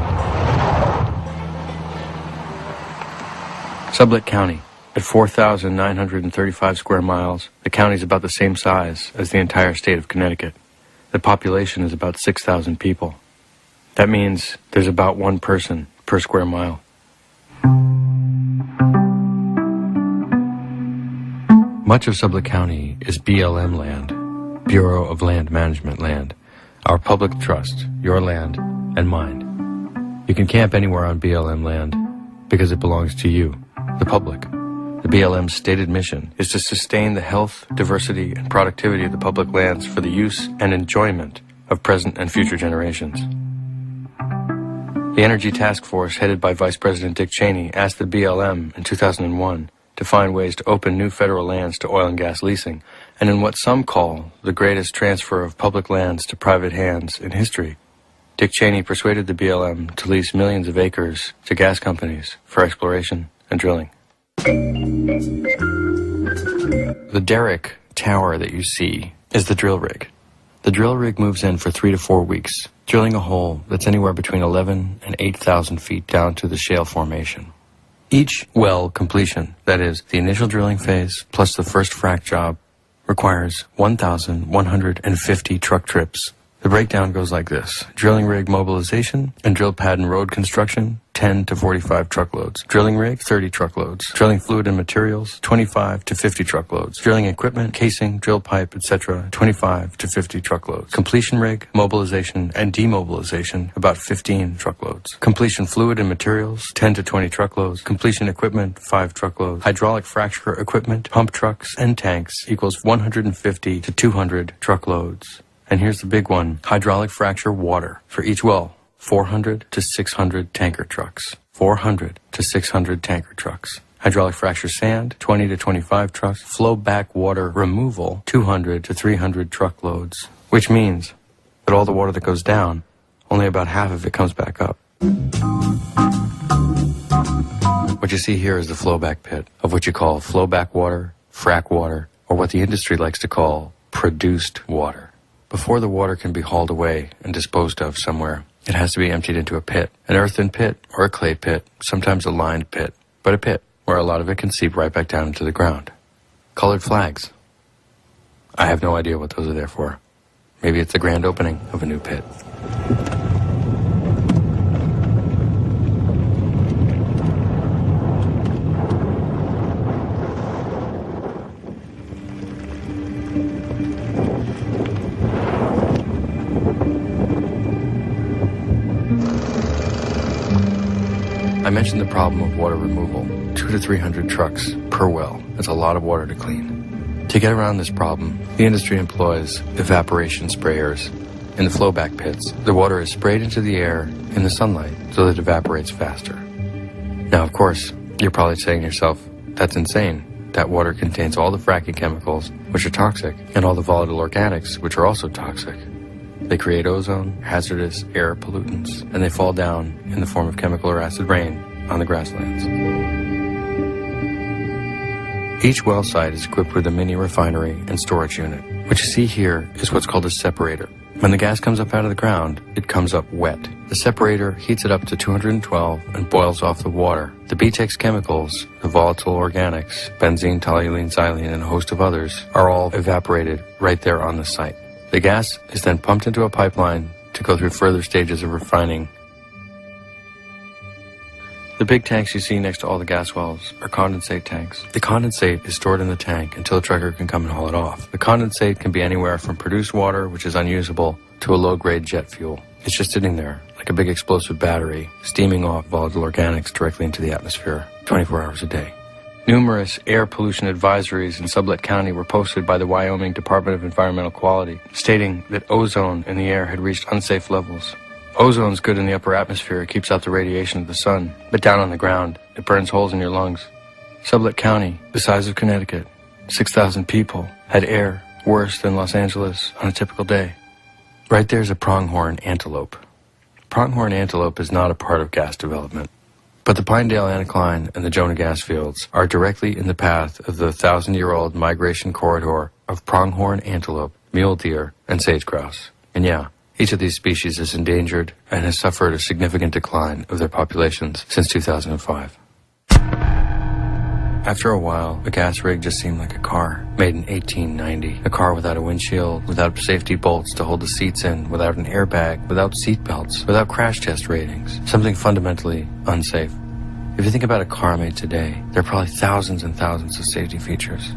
Sublette County, at 4,935 square miles, the county is about the same size as the entire state of Connecticut. The population is about 6,000 people. That means there's about one person per square mile. Much of Sublette County is BLM land, Bureau of Land Management land. Our public trust, your land and mine. You can camp anywhere on BLM land because it belongs to you, the public. The BLM's stated mission is to sustain the health, diversity, and productivity of the public lands for the use and enjoyment of present and future generations. The Energy Task Force, headed by Vice President Dick Cheney, asked the BLM in 2001 to find ways to open new federal lands to oil and gas leasing, and in what some call the greatest transfer of public lands to private hands in history, Dick Cheney persuaded the BLM to lease millions of acres to gas companies for exploration and drilling. The derrick tower that you see is the drill rig. The drill rig moves in for 3 to 4 weeks, drilling a hole that's anywhere between 11 and 8,000 feet down to the shale formation. Each well completion, that is, the initial drilling phase plus the first frac job, requires 1,150 truck trips. The breakdown goes like this: drilling rig mobilization and drill pad and road construction, 10 to 45 truckloads. Drilling rig, 30 truckloads. Drilling fluid and materials, 25 to 50 truckloads. Drilling equipment, casing, drill pipe, etc., 25 to 50 truckloads. Completion rig, mobilization, and demobilization, about 15 truckloads. Completion fluid and materials, 10 to 20 truckloads. Completion equipment, 5 truckloads. Hydraulic fracture equipment, pump trucks, and tanks equals 150 to 200 truckloads. And here's the big one: hydraulic fracture water. For each well, 400 to 600 tanker trucks. 400 to 600 tanker trucks. Hydraulic fracture sand, 20 to 25 trucks. Flow back water removal, 200 to 300 truckloads. Which means that all the water that goes down, only about half of it comes back up. What you see here is the flowback pit, of what you call flowback water, frack water, or what the industry likes to call produced water. Before the water can be hauled away and disposed of somewhere, it has to be emptied into a pit, an earthen pit or a clay pit, sometimes a lined pit, but a pit where a lot of it can seep right back down into the ground. Colored flags. I have no idea what those are there for. Maybe it's the grand opening of a new pit. I mentioned the problem of water removal. 200 to 300 trucks per well. That's a lot of water to clean. To get around this problem, the industry employs evaporation sprayers. In the flowback pits, the water is sprayed into the air in the sunlight so that it evaporates faster. Now, of course, you're probably saying to yourself, that's insane. That water contains all the fracking chemicals, which are toxic, and all the volatile organics, which are also toxic. They create ozone, hazardous air pollutants, and they fall down in the form of chemical or acid rain on the grasslands. Each well site is equipped with a mini refinery and storage unit. What you see here is what's called a separator. When the gas comes up out of the ground, it comes up wet. The separator heats it up to 212 and boils off the water. The BTEX chemicals, the volatile organics, benzene, toluene, xylene, and a host of others, are all evaporated right there on the site. The gas is then pumped into a pipeline to go through further stages of refining. The big tanks you see next to all the gas wells are condensate tanks. The condensate is stored in the tank until a trucker can come and haul it off. The condensate can be anywhere from produced water, which is unusable, to a low-grade jet fuel. It's just sitting there, like a big explosive battery, steaming off volatile organics directly into the atmosphere, 24 hours a day. Numerous air pollution advisories in Sublette County were posted by the Wyoming Department of Environmental Quality, stating that ozone in the air had reached unsafe levels. Ozone's good in the upper atmosphere. It keeps out the radiation of the sun. But down on the ground, it burns holes in your lungs. Sublette County, the size of Connecticut, 6,000 people, had air worse than Los Angeles on a typical day. Right there's a pronghorn antelope. Pronghorn antelope is not a part of gas development. But the Pinedale Anticline and the Jonah gas fields are directly in the path of the 1,000-year-old migration corridor of pronghorn antelope, mule deer, and sage grouse. And yeah, each of these species is endangered and has suffered a significant decline of their populations since 2005. After a while, a gas rig just seemed like a car, made in 1890. A car without a windshield, without safety bolts to hold the seats in, without an airbag, without seat belts, without crash test ratings. Something fundamentally unsafe. If you think about a car made today, there are probably thousands and thousands of safety features.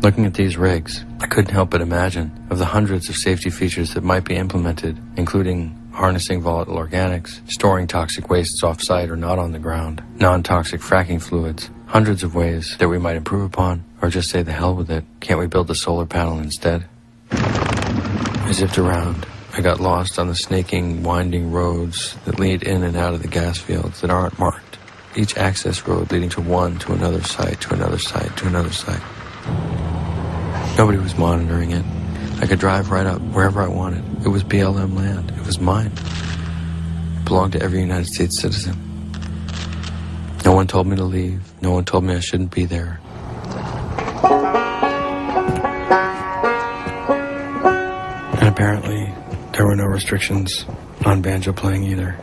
Looking at these rigs, I couldn't help but imagine of the hundreds of safety features that might be implemented, including harnessing volatile organics, storing toxic wastes off-site or not on the ground, non-toxic fracking fluids, hundreds of ways that we might improve upon, or just say the hell with it. Can't we build a solar panel instead? I zipped around. I got lost on the snaking, winding roads that lead in and out of the gas fields that aren't marked. Each access road leading to one, to another site, to another site, to another site. Nobody was monitoring it. I could drive right up wherever I wanted. It was BLM land. It was mine. It belonged to every United States citizen. No one told me to leave. No one told me I shouldn't be there. And apparently, there were no restrictions on banjo playing either.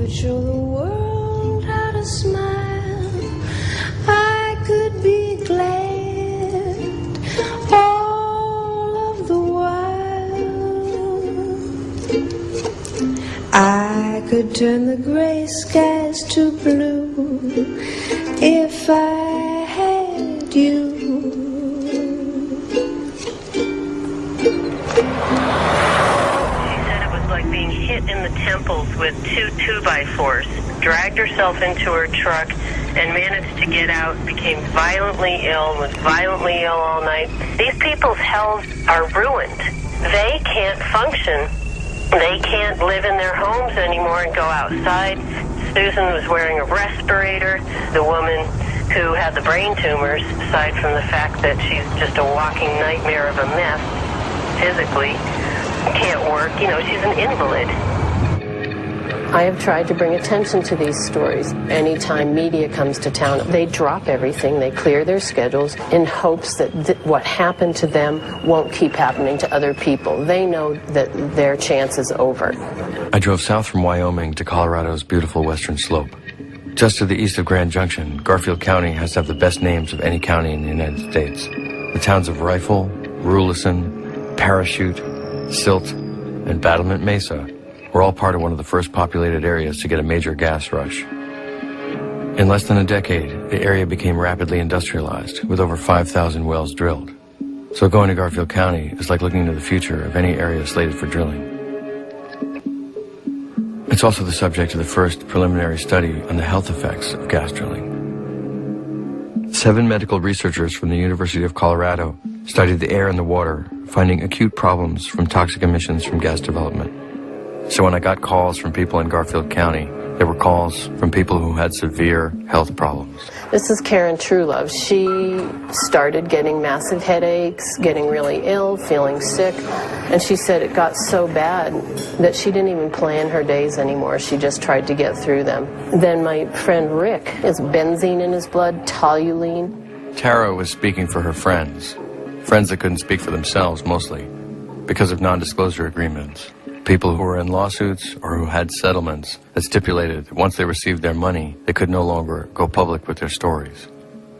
Show the world how to smile. I could be glad all of the while. I could turn the gray skies to blue if I had you. Being hit in the temples with two 2x4s, dragged herself into her truck, and managed to get out, became violently ill, was violently ill all night. These people's healths are ruined. They can't function. They can't live in their homes anymore and go outside. Susan was wearing a respirator. The woman who had the brain tumors, aside from the fact that she's just a walking nightmare of a mess physically, can't work. You know, she's an invalid. I have tried to bring attention to these stories. Anytime media comes to town, they drop everything, they clear their schedules in hopes that what happened to them won't keep happening to other people. They know that their chance is over. I drove south from Wyoming to Colorado's beautiful western slope. Just to the east of Grand Junction, Garfield County has to have the best names of any county in the United States. The towns of Rifle, Rulison, Parachute, Silt, and Battlement Mesa were all part of one of the first populated areas to get a major gas rush. In less than a decade, the area became rapidly industrialized, with over 5,000 wells drilled. So going to Garfield County is like looking into the future of any area slated for drilling. It's also the subject of the first preliminary study on the health effects of gas drilling. 7 medical researchers from the University of Colorado studied the air and the water, finding acute problems from toxic emissions from gas development. So when I got calls from people in Garfield County, there were calls from people who had severe health problems. This is Karen Truelove. She started getting massive headaches, getting really ill, feeling sick, and she said it got so bad that she didn't even plan her days anymore. She just tried to get through them. Then my friend Rick has benzene in his blood, toluene. Tara was speaking for her friends that couldn't speak for themselves mostly, because of non-disclosure agreements. People who were in lawsuits or who had settlements that stipulated that once they received their money, they could no longer go public with their stories.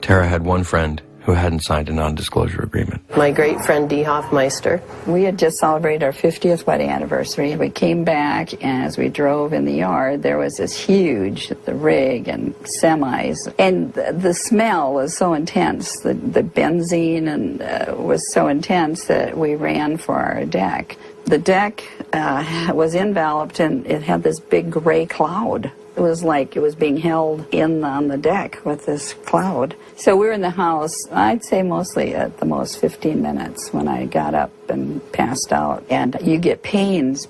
Tara had one friend who hadn't signed a non-disclosure agreement. My great friend Dee Hoffmeister. We had just celebrated our 50th wedding anniversary. We came back, and as we drove in the yard, there was this huge rig and semis. And the smell was so intense, the benzene was so intense that we ran for our deck. The deck was enveloped, and it had this big gray cloud. It was like it was being held in on the deck with this cloud. So we were in the house, I'd say mostly at the most 15 minutes when I got up and passed out. And you get pains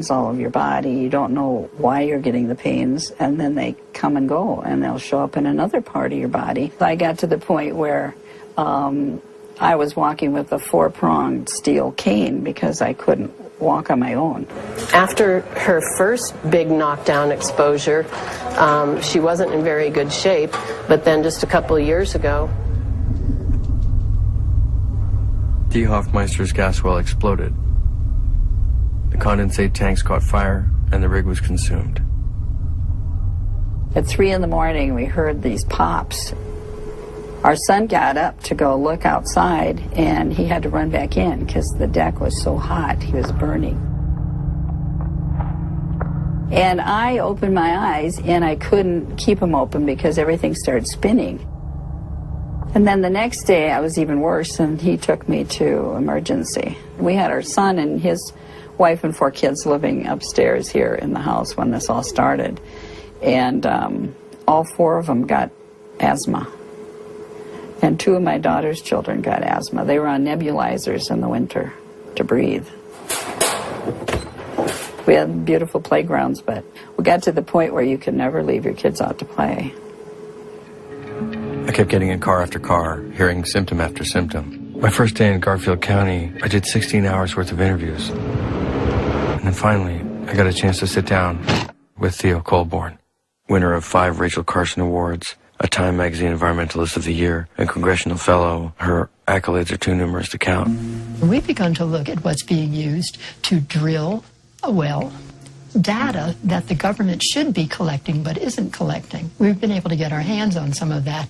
all over your body. You don't know why you're getting the pains, and then they come and go, and they'll show up in another part of your body. I got to the point where I was walking with a 4-pronged steel cane because I couldn't walk on my own. After her first big knockdown exposure, she wasn't in very good shape, but then just a couple of years ago, Dee Hoffmeister's gas well exploded. The condensate tanks caught fire, and the rig was consumed. At 3 in the morning, we heard these pops. Our son got up to go look outside, and he had to run back in because the deck was so hot, he was burning. And I opened my eyes, and I couldn't keep them open because everything started spinning. And then the next day, I was even worse, and he took me to emergency. We had our son and his wife and 4 kids living upstairs here in the house when this all started. And all 4 of them got asthma. And 2 of my daughter's children got asthma. They were on nebulizers in the winter to breathe. We had beautiful playgrounds, but we got to the point where you could never leave your kids out to play. I kept getting in car after car, hearing symptom after symptom. My first day in Garfield County, I did 16 hours worth of interviews. And then finally, I got a chance to sit down with Theo Colborn, winner of 5 Rachel Carson Awards, a Time Magazine Environmentalist of the Year, and Congressional Fellow. Her accolades are too numerous to count. We've begun to look at what's being used to drill a well, data that the government should be collecting but isn't collecting. We've been able to get our hands on some of that.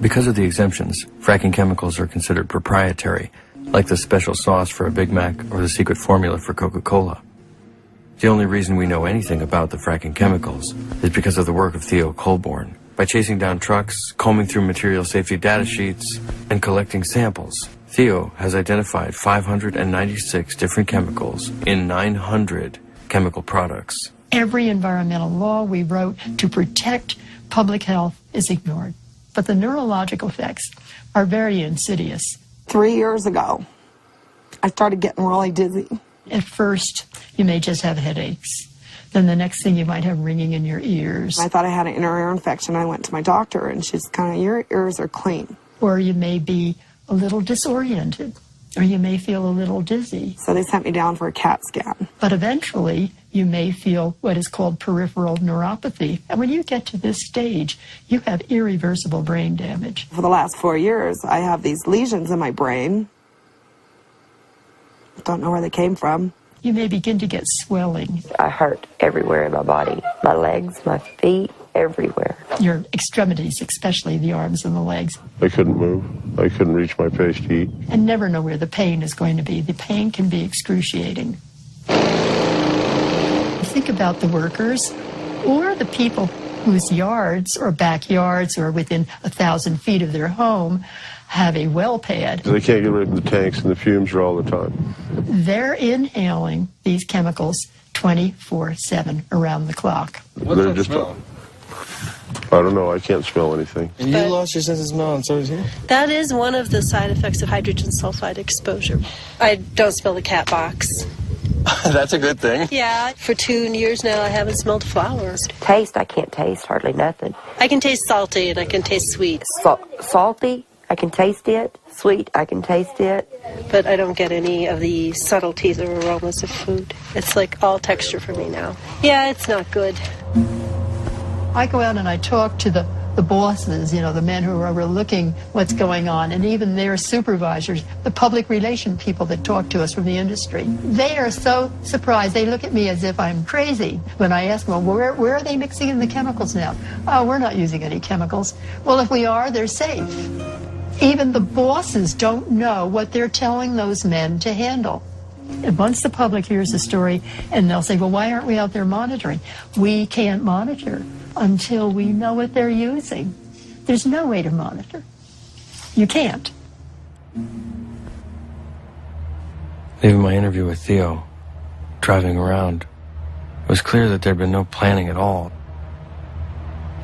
Because of the exemptions, fracking chemicals are considered proprietary, like the special sauce for a Big Mac or the secret formula for Coca-Cola. The only reason we know anything about the fracking chemicals is because of the work of Theo Colborn. By chasing down trucks, combing through material safety data sheets, and collecting samples, Theo has identified 596 different chemicals in 900 chemical products Every environmental law we wrote to protect public health is ignored. But the neurological effects are very insidious. 3 years ago, I started getting really dizzy. At first, you may just have headaches. Then the next thing, you might have ringing in your ears. I thought I had an inner ear infection. I went to my doctor, and she's kind of, your ears are clean. Or you may be a little disoriented, or you may feel a little dizzy. So they sent me down for a CAT scan. But eventually, you may feel what is called peripheral neuropathy. And when you get to this stage, you have irreversible brain damage. For the last 4 years, I have these lesions in my brain. Don't know where they came from. You may begin to get swelling. I hurt everywhere in my body. My legs, my feet, everywhere. Your extremities, especially the arms and the legs. I couldn't move. I couldn't reach my face to eat. And never know where the pain is going to be. The pain can be excruciating. Think about the workers or the people whose yards or backyards or within 1,000 feet of their home have a well pad. They can't get rid of the tanks and the fumes are all the time. They're inhaling these chemicals 24/7 around the clock. What's that smell? I don't know. I can't smell anything. And you lost your sense of smell, and so did he? That is one of the side effects of hydrogen sulfide exposure. I don't smell the cat box. That's a good thing. Yeah, for 2 years now I haven't smelled flowers. Taste, I can't taste hardly nothing. I can taste salty and I can taste sweet. Salty, I can taste it. Sweet, I can taste it. But I don't get any of the subtleties or aromas of food. It's like all texture for me now. Yeah, it's not good. I go out and I talk to the bosses, you know, the men who are overlooking what's going on, and even their supervisors, the public relation people that talk to us from the industry. They are so surprised. They look at me as if I'm crazy when I ask them, well, where are they mixing in the chemicals now? Oh, we're not using any chemicals. Well, if we are, they're safe. Even the bosses don't know what they're telling those men to handle. And once the public hears the story, and they'll say, well, why aren't we out there monitoring? We can't monitor until we know what they're using. There's no way to monitor. You can't. Leaving my interview with Theo, driving around, it was clear that there'd been no planning at all.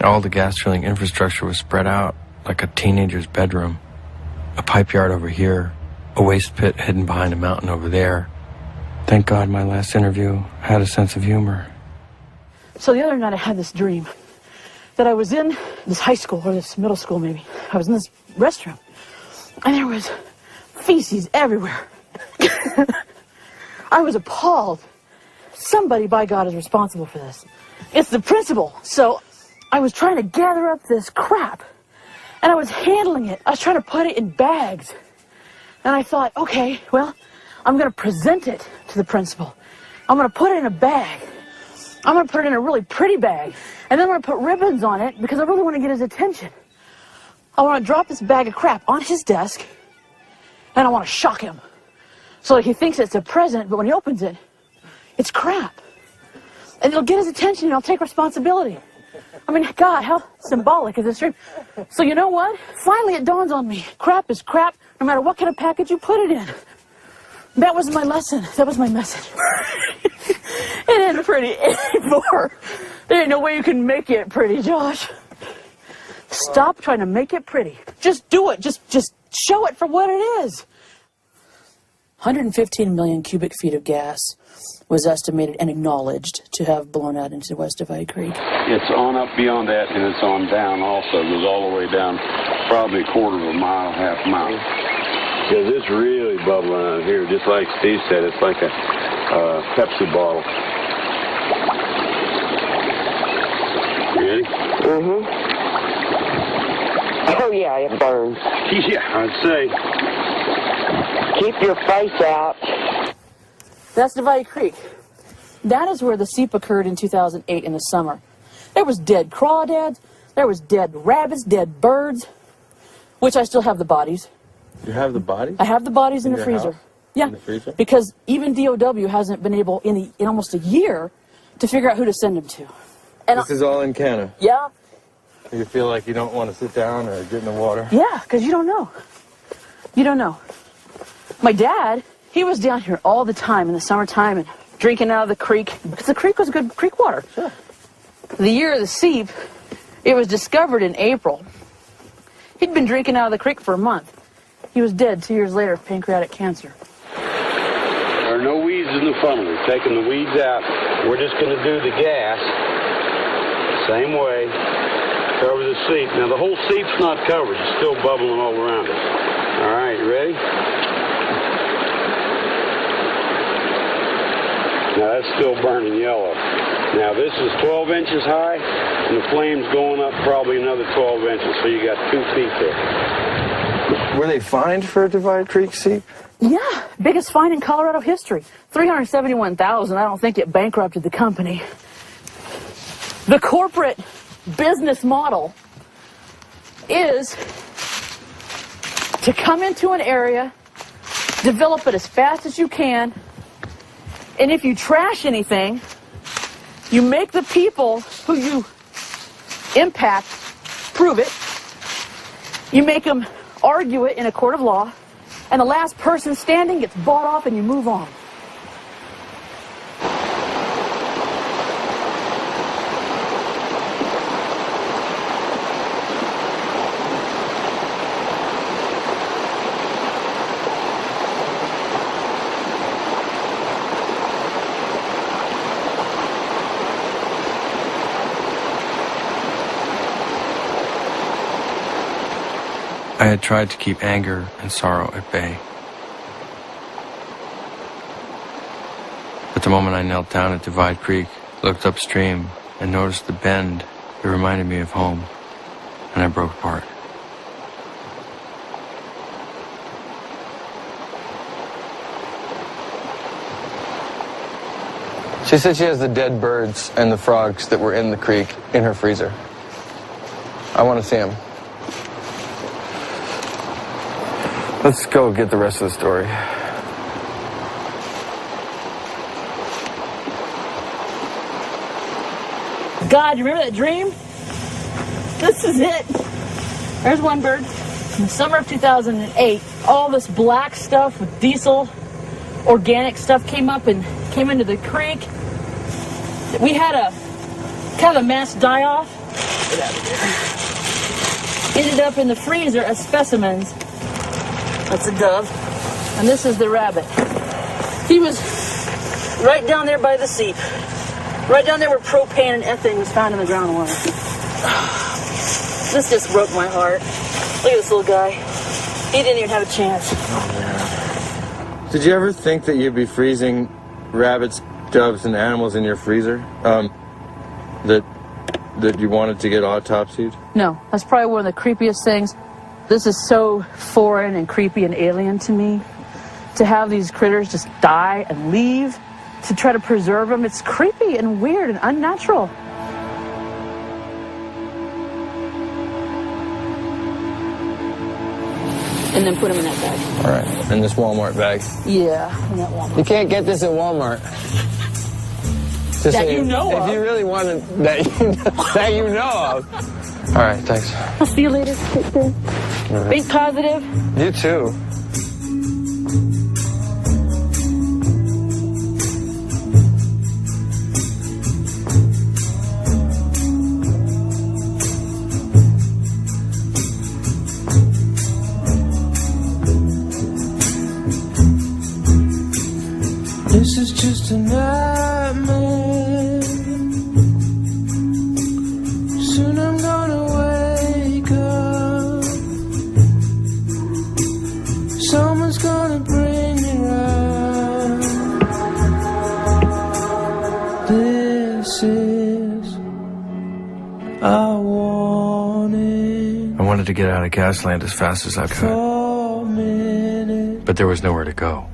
All the gas drilling infrastructure was spread out like a teenager's bedroom. A pipe yard over here, a waste pit hidden behind a mountain over there. Thank God my last interview had a sense of humor. So the other night I had this dream that I was in this high school, or this middle school maybe. I was in this restroom, and there was feces everywhere. I was appalled. Somebody, by God, is responsible for this. It's the principal. So I was trying to gather up this crap, and I was handling it. I was trying to put it in bags. And I thought, okay, well, I'm going to present it to the principal. I'm going to put it in a bag. I'm going to put it in a really pretty bag. And then I'm going to put ribbons on it because I really want to get his attention. I want to drop this bag of crap on his desk, and I want to shock him. So he thinks it's a present, but when he opens it, it's crap. And it'll get his attention, and I'll take responsibility. I mean, God, how symbolic is this dream? So you know what? Finally it dawns on me. Crap is crap, no matter what kind of package you put it in. That was my lesson. That was my message. It ain't pretty anymore. There ain't no way you can make it pretty, Josh. Stop trying to make it pretty. Just do it. Just show it for what it is. 115 million cubic feet of gas was estimated and acknowledged to have blown out into West Divide Creek. It's on up beyond that, and it's on down also. It goes all the way down, probably a quarter of a mile, half a mile. Because it's really bubbling out here, just like Steve said. It's like a Pepsi bottle. You ready? Mm-hmm. Oh, yeah, it burns. Yeah, I'd say. Keep your face out. That's Divide Creek. That is where the seep occurred in 2008 in the summer. There was dead crawdads, there was dead rabbits, dead birds, which I still have the bodies. You have the bodies? I have the bodies in the freezer. House? Yeah, in the freezer? Because even DOW hasn't been able in almost a year to figure out who to send them to. And this is all in Canada? Yeah. You feel like you don't want to sit down or get in the water? Yeah, because you don't know. You don't know. My dad, he was down here all the time in the summertime, and drinking out of the creek, because the creek was good creek water. Sure. The year of the seep, it was discovered in April. He'd been drinking out of the creek for a month. He was dead 2 years later of pancreatic cancer. There are no weeds in the funnel. We've taken the weeds out. We're just going to do the gas. Same way. Cover the seep. Now, the whole seep's not covered. It's still bubbling all around it. All right, you ready? Now, that's still burning yellow. Now, this is 12 inches high, and the flame's going up probably another 12 inches, so you got 2 feet there. Were they fined for Divide Creek seep? Yeah, biggest fine in Colorado history. $371,000. I don't think it bankrupted the company. The corporate business model is to come into an area, develop it as fast as you can, and if you trash anything, you make the people who you impact prove it. You make them argue it in a court of law, and the last person standing gets bought off and you move on. I had tried to keep anger and sorrow at bay. But the moment I knelt down at Divide Creek, looked upstream, and noticed the bend, it reminded me of home, and I broke apart. She said she has the dead birds and the frogs that were in the creek in her freezer. I want to see them. Let's go get the rest of the story. God, you remember that dream? This is it. There's one bird. In the summer of 2008, all this black stuff with diesel, organic stuff came up and came into the creek. We had a kind of a mass die-off. Get out of there. Ended up in the freezer as specimens. That's a dove, and this is the rabbit. He was right down there by the seep, right down there where propane and ethane was found in the groundwater. This just broke my heart. Look at this little guy. He didn't even have a chance. Oh, yeah. Did you ever think that you'd be freezing rabbits, doves, and animals in your freezer? That you wanted to get autopsied? No, that's probably one of the creepiest things. This is so foreign and creepy and alien to me. To have these critters just die and leave, to try to preserve them, it's creepy and weird and unnatural. And then put them in that bag. All right, in this Walmart bag? Yeah, in that Walmart. You can't get this at Walmart. Just that you know of. If you really wanted that you know of. All right, thanks. I'll see you later. Take care. Right. Be positive. You too. This is just a nightmare. Soon I'm gonna wake up. Someone's gonna bring me round. This is I wanted to get out of GASLAND as fast as I could. But there was nowhere to go.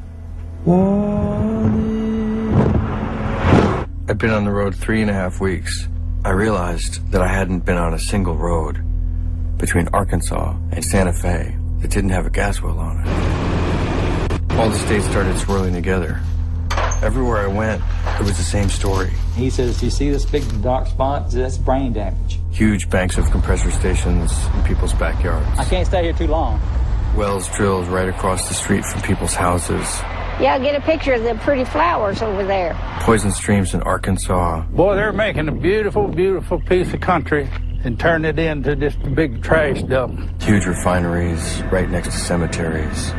I'd been on the road 3.5 weeks. I realized that I hadn't been on a single road between Arkansas and Santa Fe that didn't have a gas well on it. All the states started swirling together. Everywhere I went, it was the same story. He says, you see this big dark spot? That's brain damage. Huge banks of compressor stations in people's backyards. I can't stay here too long. Wells drilled right across the street from people's houses. Yeah, get a picture of the pretty flowers over there. Poison streams in Arkansas. Boy, they're making a beautiful, beautiful piece of country and turning it into just a big trash dump. Huge refineries right next to cemeteries.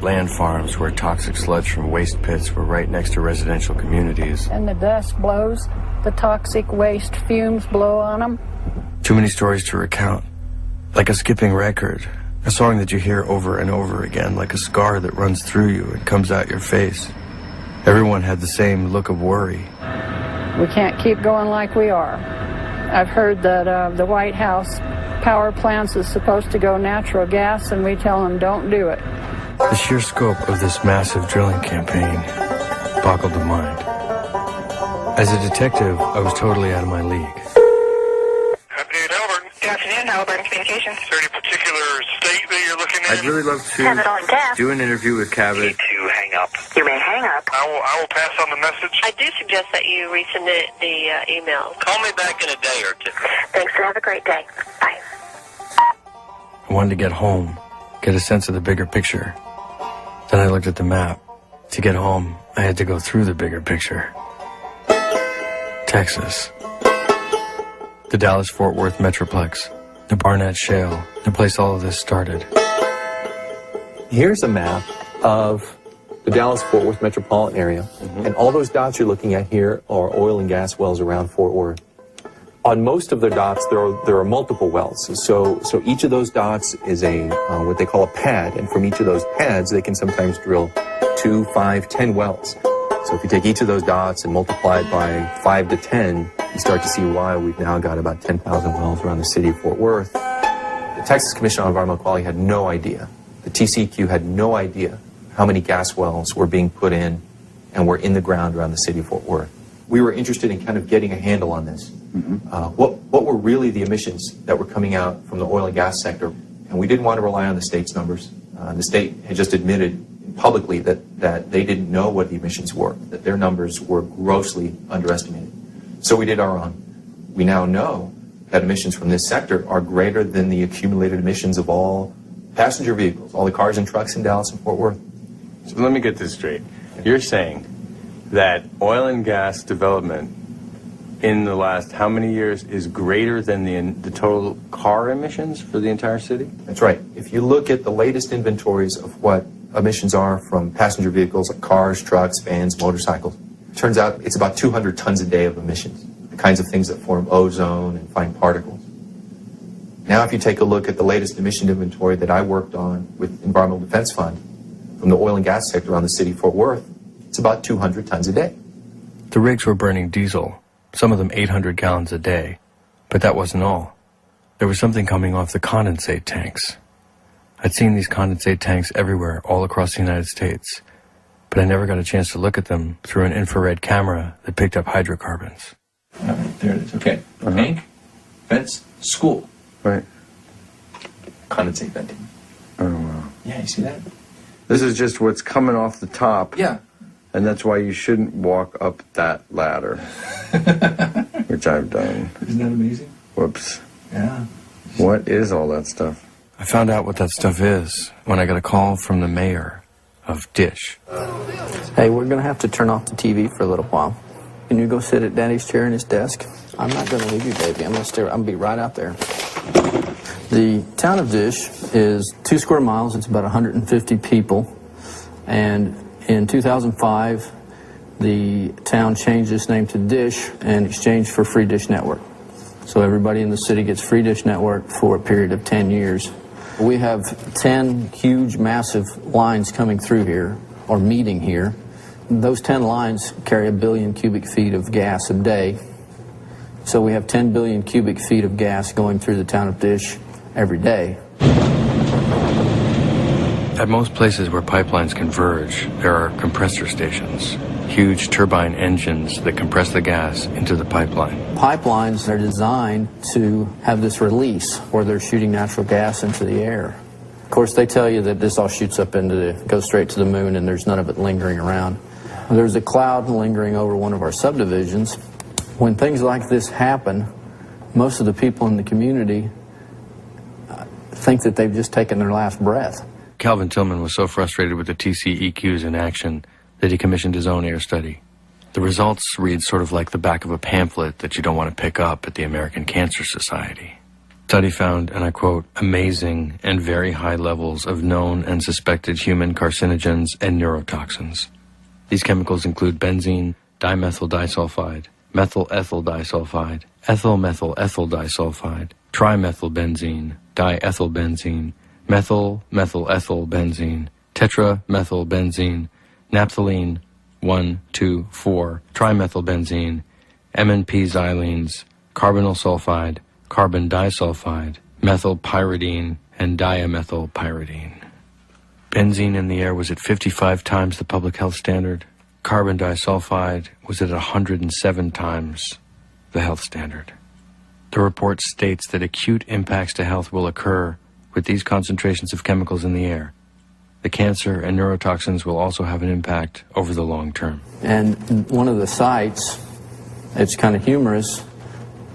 Land farms where toxic sludge from waste pits were right next to residential communities. And the dust blows, the toxic waste fumes blow on them. Too many stories to recount. Like a skipping record. A song that you hear over and over again, like a scar that runs through you and comes out your face. Everyone had the same look of worry. We can't keep going like we are. I've heard that the White House power plants is supposed to go natural gas, and we tell them don't do it. The sheer scope of this massive drilling campaign boggled the mind. As a detective, I was totally out of my league. Good afternoon, Halliburton Communications. Is there any particular state that you're looking at? I'd really love to do an interview with Cabot. To hang up. You may hang up. I will pass on the message. I do suggest that you resubmit the email. Call me back in a day or two. Thanks, and have a great day. Bye. I wanted to get home, get a sense of the bigger picture. Then I looked at the map. To get home, I had to go through the bigger picture. Texas. The Dallas-Fort Worth Metroplex. The Barnett Shale. The place all of this started. Here's a map of the Dallas-Fort Worth metropolitan area. And all those dots you're looking at here are oil and gas wells around Fort Worth. On most of the dots, there are multiple wells. So each of those dots is a what they call a pad, and from each of those pads, they can sometimes drill 2, 5, 10 wells. So if you take each of those dots and multiply it by 5 to 10, you start to see why we've now got about 10,000 wells around the city of Fort Worth. The Texas Commission on Environmental Quality had no idea. The TCEQ had no idea how many gas wells were being put in and were in the ground around the city of Fort Worth. We were interested in kind of getting a handle on this. What were really the emissions that were coming out from the oil and gas sector? And we didn't want to rely on the state's numbers. The state had just admitted publicly that they didn't know what the emissions were, that their numbers were grossly underestimated. So we did our own. We now know that emissions from this sector are greater than the accumulated emissions of all passenger vehicles, all the cars and trucks in Dallas and Fort Worth. So let me get this straight. You're saying that oil and gas development in the last how many years is greater than the total car emissions for the entire city? That's right. If you look at the latest inventories of what emissions are from passenger vehicles like cars, trucks, vans, motorcycles, it turns out it's about 200 tons a day of emissions, the kinds of things that form ozone and fine particles. Now if you take a look at the latest emission inventory that I worked on with Environmental Defense Fund from the oil and gas sector around the city of Fort Worth, it's about 200 tons a day. The rigs were burning diesel, some of them 800 gallons a day. But that wasn't all. There was something coming off the condensate tanks. I'd seen these condensate tanks everywhere, all across the United States, but I never got a chance to look at them through an infrared camera that picked up hydrocarbons. All right, there it is. Okay. Tank, vents, school. Right. Condensate venting. Oh, wow. Yeah, you see that? This is just what's coming off the top. Yeah. And that's why you shouldn't walk up that ladder, which I've done. Isn't that amazing? Whoops. Yeah. What is all that stuff? I found out what that stuff is when I got a call from the mayor of Dish. Hey, we're going to have to turn off the TV for a little while. Can you go sit at Daddy's chair in his desk? I'm not going to leave you, baby. I'm going to be right out there. The town of Dish is 2 square miles. It's about 150 people. And in 2005, the town changed its name to Dish in exchange for Free Dish Network. So everybody in the city gets Free Dish Network for a period of 10 years. We have 10 huge, massive lines coming through here, or meeting here. Those 10 lines carry 1 billion cubic feet of gas a day. So we have 10 billion cubic feet of gas going through the town of Dish every day. At most places where pipelines converge, there are compressor stations, huge turbine engines that compress the gas into the pipeline. Pipelines are designed to have this release where they're shooting natural gas into the air. Of course, they tell you that this all shoots up goes straight to the moon and there's none of it lingering around. There's a cloud lingering over one of our subdivisions. When things like this happen, most of the people in the community think that they've just taken their last breath. Calvin Tillman was so frustrated with the TCEQs in action that he commissioned his own air study. The results read sort of like the back of a pamphlet that you don't want to pick up at the American Cancer Society. Study found, and I quote, amazing and very high levels of known and suspected human carcinogens and neurotoxins. These chemicals include benzene, dimethyl disulfide, methyl ethyl disulfide, ethyl methyl ethyl disulfide, trimethylbenzene, diethylbenzene, methyl methyl ethyl benzene, tetramethylbenzene, naphthalene, 1,2,4, trimethylbenzene, MNP xylenes, carbonyl sulfide, carbon disulfide, methylpyridine, and diamethylpyridine. Benzene in the air was at 55 times the public health standard. Carbon disulfide was at 107 times the health standard. The report states that acute impacts to health will occur with these concentrations of chemicals in the air. The cancer and neurotoxins will also have an impact over the long term. And one of the sites, it's kind of humorous,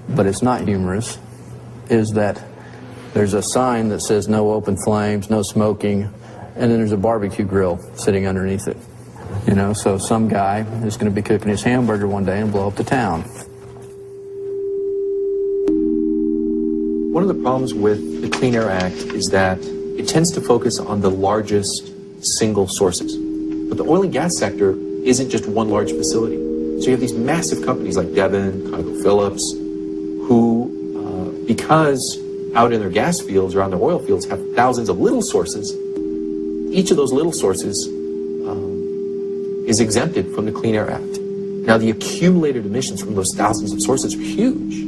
but it's not humorous, is that there's a sign that says no open flames, no smoking, and then there's a barbecue grill sitting underneath it. You know, so some guy is going to be cooking his hamburger one day and blow up the town. One of the problems with the Clean Air Act is that it tends to focus on the largest single sources. But the oil and gas sector isn't just one large facility. So you have these massive companies like Devon, ConocoPhillips, who, because out in their gas fields or on their oil fields have thousands of little sources, each of those little sources is exempted from the Clean Air Act. Now, the accumulated emissions from those thousands of sources are huge.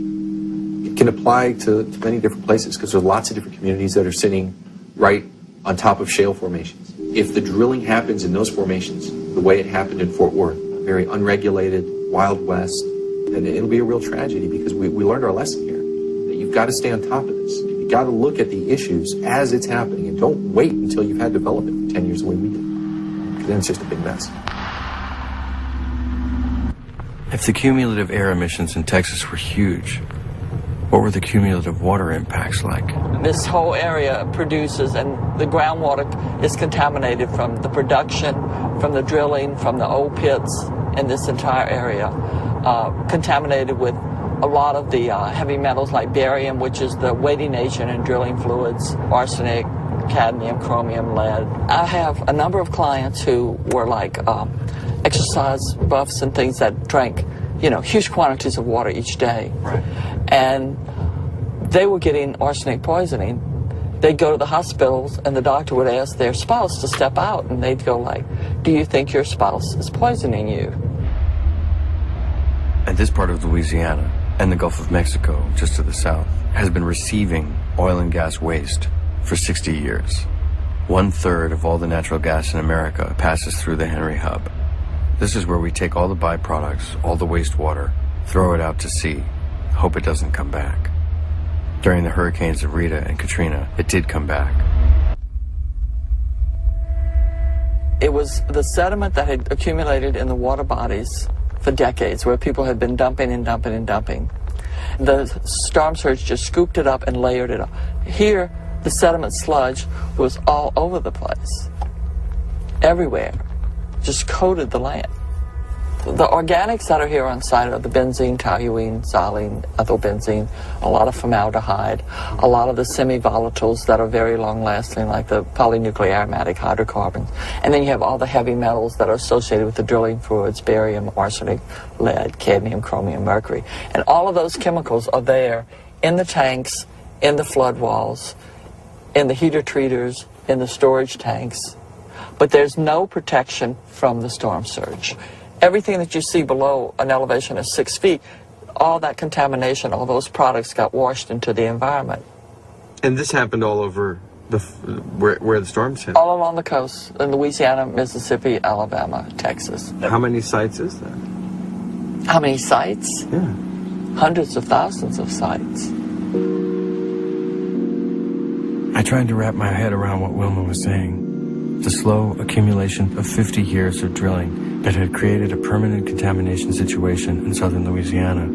It can apply to many different places because there's lots of different communities that are sitting right on top of shale formations. If the drilling happens in those formations the way it happened in Fort Worth, very unregulated, Wild West, then it'll be a real tragedy because we learned our lesson here, that you've got to stay on top of this. You've got to look at the issues as it's happening and don't wait until you've had development for 10 years the way we did, because then it's just a big mess. If the cumulative air emissions in Texas were huge, what were the cumulative water impacts like? This whole area produces, and the groundwater is contaminated from the production, from the drilling, from the old pits in this entire area, contaminated with a lot of the heavy metals like barium, which is the weighting agent in drilling fluids, arsenic, cadmium, chromium, lead. I have a number of clients who were like exercise buffs and things that drank, you know, huge quantities of water each day. Right. And they were getting arsenic poisoning. They'd go to the hospitals and the doctor would ask their spouse to step out and they'd go like, do you think your spouse is poisoning you? And this part of Louisiana and the Gulf of Mexico, just to the south, has been receiving oil and gas waste for 60 years. 1/3 of all the natural gas in America passes through the Henry Hub. This is where we take all the byproducts, all the wastewater, throw it out to sea, hope it doesn't come back. During the hurricanes of Rita and Katrina, it did come back. It was the sediment that had accumulated in the water bodies for decades, where people had been dumping and dumping and dumping. The storm surge just scooped it up and layered it up. Here, the sediment sludge was all over the place, everywhere, just coated the land. The organics that are here on site are the benzene, toluene, xylene, ethylbenzene, a lot of formaldehyde, a lot of the semi-volatiles that are very long-lasting, like the polynuclear aromatic hydrocarbons. And then you have all the heavy metals that are associated with the drilling fluids, barium, arsenic, lead, cadmium, chromium, mercury. And all of those chemicals are there in the tanks, in the flood walls, in the heater treaters, in the storage tanks. But there's no protection from the storm surge. Everything that you see below an elevation of 6 feet, all that contamination, all those products got washed into the environment. And this happened all over where the storms hit? All along the coast, in Louisiana, Mississippi, Alabama, Texas. How many sites is that? How many sites? Yeah. Hundreds of thousands of sites. I tried to wrap my head around what Wilma was saying. The slow accumulation of 50 years of drilling that had created a permanent contamination situation in southern Louisiana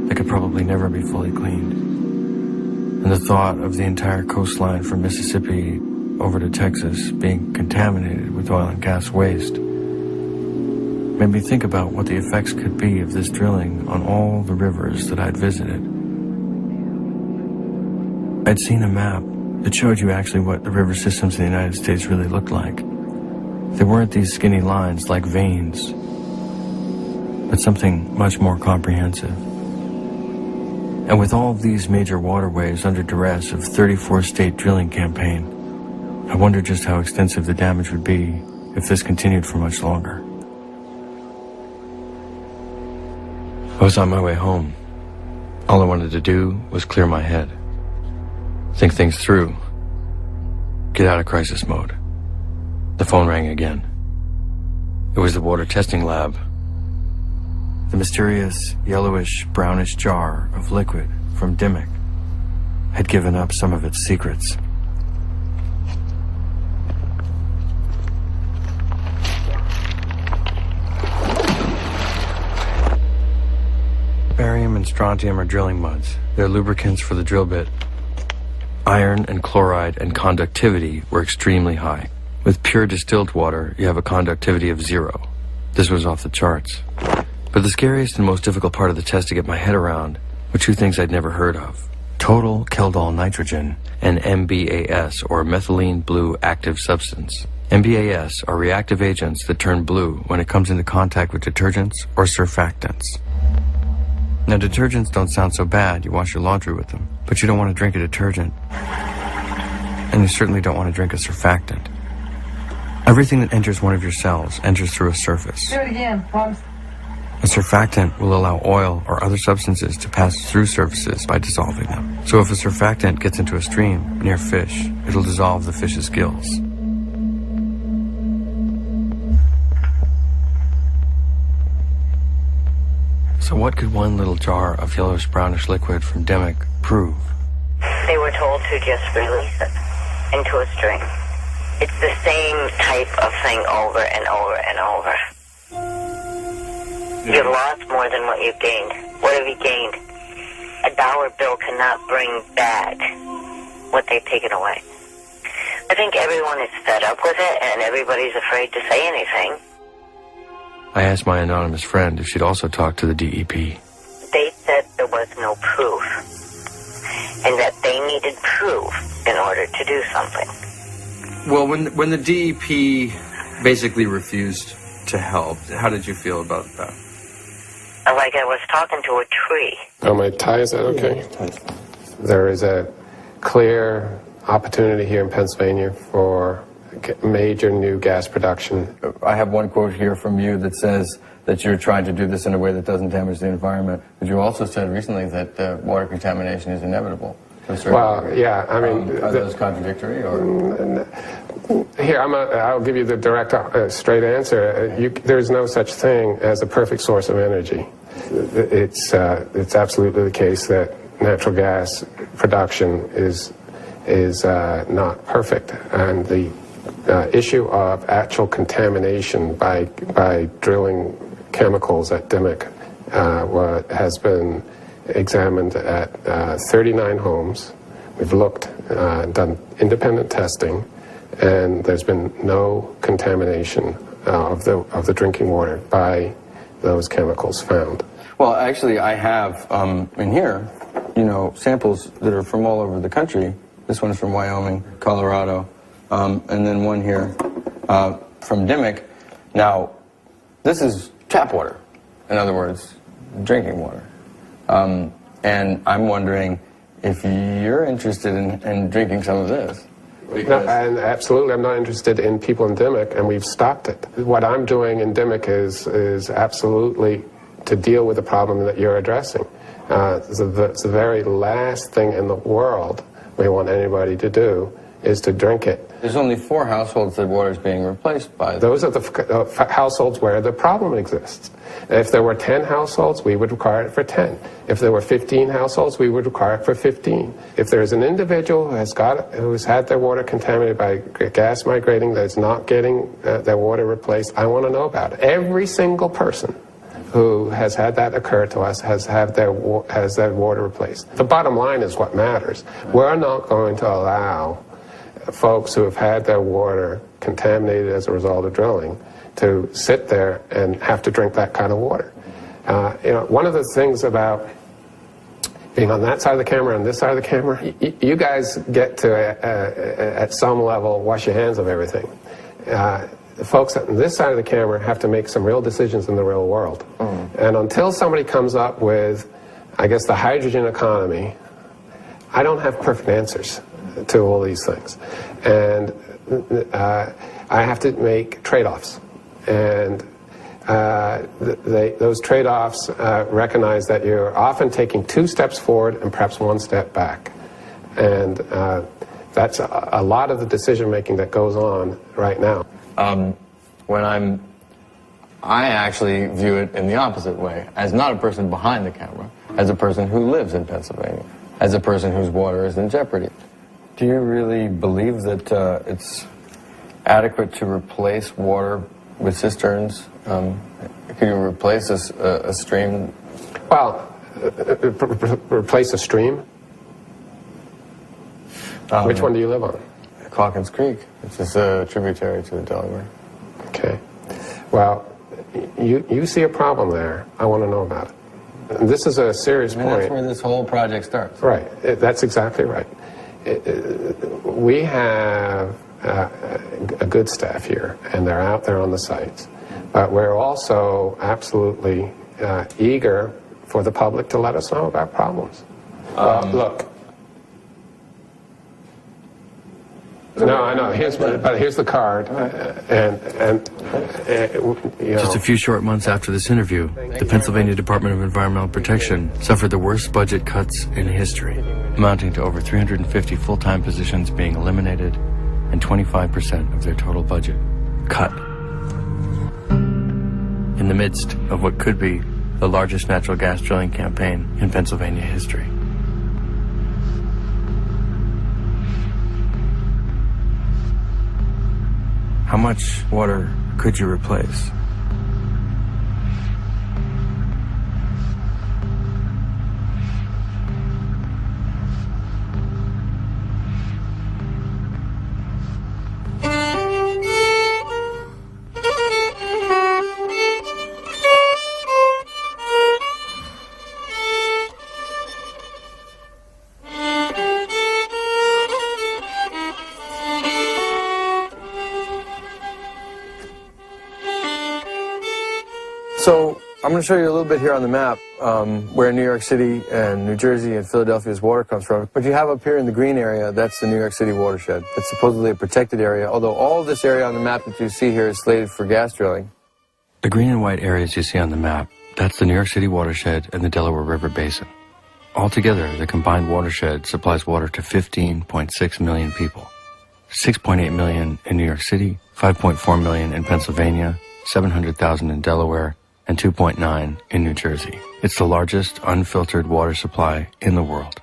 that could probably never be fully cleaned. And the thought of the entire coastline from Mississippi over to Texas being contaminated with oil and gas waste made me think about what the effects could be of this drilling on all the rivers that I'd visited. I'd seen a map that showed you actually what the river systems in the United States really looked like. They weren't these skinny lines like veins, but something much more comprehensive. And with all of these major waterways under duress of 34-state drilling campaign, I wondered just how extensive the damage would be if this continued for much longer. I was on my way home. All I wanted to do was clear my head, think things through, get out of crisis mode. The phone rang again. It was the water testing lab. The mysterious yellowish brownish jar of liquid from Dimmock had given up some of its secrets. Barium and strontium are drilling muds. They're lubricants for the drill bit. Iron and chloride and conductivity were extremely high. With pure distilled water, you have a conductivity of 0. This was off the charts. But the scariest and most difficult part of the test to get my head around were two things I'd never heard of: total Keldol nitrogen and MBAS, or methylene blue active substance. MBAS are reactive agents that turn blue when it comes into contact with detergents or surfactants. Now, detergents don't sound so bad. You wash your laundry with them. But you don't want to drink a detergent. And you certainly don't want to drink a surfactant. Everything that enters one of your cells enters through a surface. Do it again, promise. A surfactant will allow oil or other substances to pass through surfaces by dissolving them. So if a surfactant gets into a stream near fish, it'll dissolve the fish's gills. So what could one little jar of yellowish-brownish liquid from Dimmock prove? They were told to just release it into a stream. It's the same type of thing over and over and over. You've lost more than what you've gained. What have you gained? A dollar bill cannot bring back what they've taken away. I think everyone is fed up with it, and everybody's afraid to say anything. I asked my anonymous friend if she'd also talked to the DEP. They said there was no proof, and that they needed proof in order to do something. Well, when the DEP basically refused to help, how did you feel about that? Like I was talking to a tree. Oh, my tie, is that okay? There is a clear opportunity here in Pennsylvania for major new gas production. I have one quote here from you that says that you're trying to do this in a way that doesn't damage the environment. But you also said recently that water contamination is inevitable. Well, yeah, I mean... Are those contradictory, or...? Here, I'll give you the direct, straight answer. There's no such thing as a perfect source of energy. It's absolutely the case that natural gas production is not perfect, and the issue of actual contamination by drilling chemicals at Dimmock has been examined at 39 homes. We've looked, done independent testing, and there's been no contamination of the drinking water by those chemicals found. Well, actually, I have in here, samples that are from all over the country. This one's from Wyoming, Colorado, and then one here from Dimmock. Now, this is tap water. In other words, drinking water. And I'm wondering if you're interested in drinking some of this. No, and absolutely, I'm not interested in people in Dimmock, and we've stopped it. What I'm doing in Dimmock is absolutely to deal with the problem that you're addressing. It's the very last thing in the world we want anybody to do is to drink it. There's only 4 households that water is being replaced by. Those are the households where the problem exists. If there were 10 households, we would require it for 10. If there were 15 households, we would require it for 15. If there's an individual who's had their water contaminated by gas migrating that's not getting their water replaced, I want to know about it. Every single person who has had that occur to us has their water replaced. The bottom line is what matters. We're not going to allow folks who have had their water contaminated as a result of drilling to sit there and have to drink that kind of water. One of the things about being on that side of the camera and this side of the camera, you guys get to, at some level, wash your hands of everything. The folks on this side of the camera have to make some real decisions in the real world. And until somebody comes up with, I guess, the hydrogen economy, I don't have perfect answers to all these things. And I have to make trade-offs. And those trade-offs recognize that you're often taking 2 steps forward and perhaps 1 step back. And that's a lot of the decision-making that goes on right now. I actually view it in the opposite way, as not a person behind the camera, as a person who lives in Pennsylvania, as a person whose water is in jeopardy. Do you really believe that it's adequate to replace water with cisterns? Can you replace a stream? Well, replace a stream? Which one do you live on? Calkins Creek, which is a tributary to the Delaware. Okay. Well, you see a problem there. I want to know about it. And this is a serious point. That's where this whole project starts. Right. That's exactly right. We have a good staff here, and they're out there on the sites. But we're also absolutely eager for the public to let us know about problems. Look. No, I know. Here's the card, Just a few short months after this interview, the Pennsylvania Department of Environmental Protection suffered the worst budget cuts in history, amounting to over 350 full-time positions being eliminated and 25% of their total budget cut. In the midst of what could be the largest natural gas drilling campaign in Pennsylvania history. How much water could you replace? So I'm going to show you a little bit here on the map where New York City and New Jersey and Philadelphia's water comes from. What you have up here in the green area, that's the New York City watershed. It's supposedly a protected area, although all of this area on the map that you see here is slated for gas drilling. The green and white areas you see on the map, that's the New York City watershed and the Delaware River Basin. Altogether, the combined watershed supplies water to 15.6 million people. 6.8 million in New York City, 5.4 million in Pennsylvania, 700,000 in Delaware, and 2.9 in New Jersey. It's the largest unfiltered water supply in the world.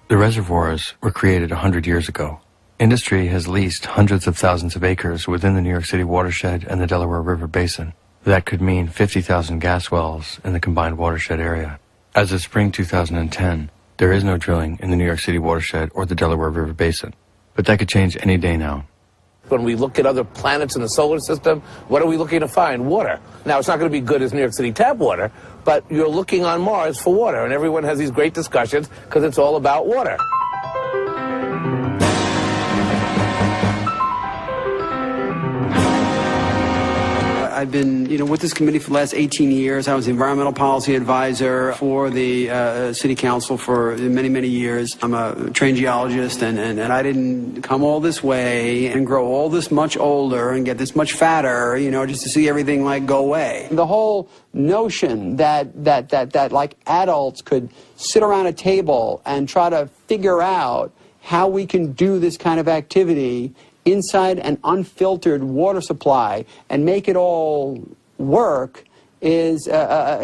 The reservoirs were created 100 years ago. Industry has leased hundreds of thousands of acres within the New York City watershed and the Delaware River Basin. That could mean 50,000 gas wells in the combined watershed area. As of spring 2010, there is no drilling in the New York City watershed or the Delaware River Basin. But that could change any day now. When we look at other planets in the solar system, what are we looking to find? Water. Now, it's not going to be good as New York City tap water, but you're looking on Mars for water, and everyone has these great discussions because it's all about water. I've been, with this committee for the last 18 years. I was the environmental policy advisor for the city council for many, many years. I'm a trained geologist, and I didn't come all this way and grow all this much older and get this much fatter, just to see everything go away. The whole notion that like adults could sit around a table and try to figure out how we can do this kind of activity inside an unfiltered water supply and make it all work is How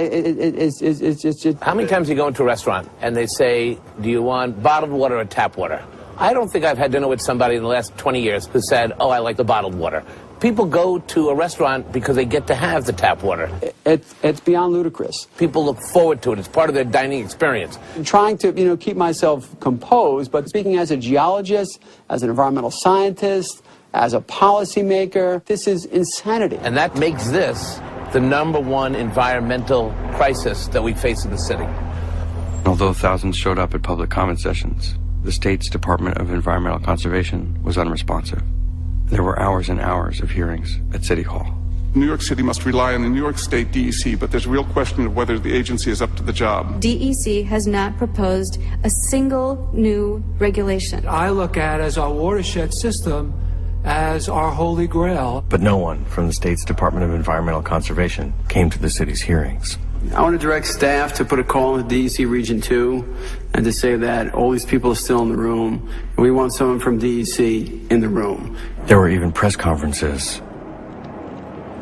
many times do you go into a restaurant and they say, do you want bottled water or tap water? I don't think I've had dinner with somebody in the last 20 years who said, oh, I like the bottled water. People go to a restaurant because they get to have the tap water. It's beyond ludicrous. People look forward to it. It's part of their dining experience. I'm trying to, keep myself composed, but speaking as a geologist, as an environmental scientist, as a policymaker, this is insanity. And that makes this the #1 environmental crisis that we face in the city. Although thousands showed up at public comment sessions, the state's Department of Environmental Conservation was unresponsive. There were hours and hours of hearings at City Hall. New York City must rely on the New York State DEC, but there's a real question of whether the agency is up to the job. DEC has not proposed a single new regulation. I look at as our watershed system as our holy grail. But no one from the state's Department of Environmental Conservation came to the city's hearings. I want to direct staff to put a call in the DEC Region 2 and to say that all these people are still in the room, and we want someone from DEC in the room. There were even press conferences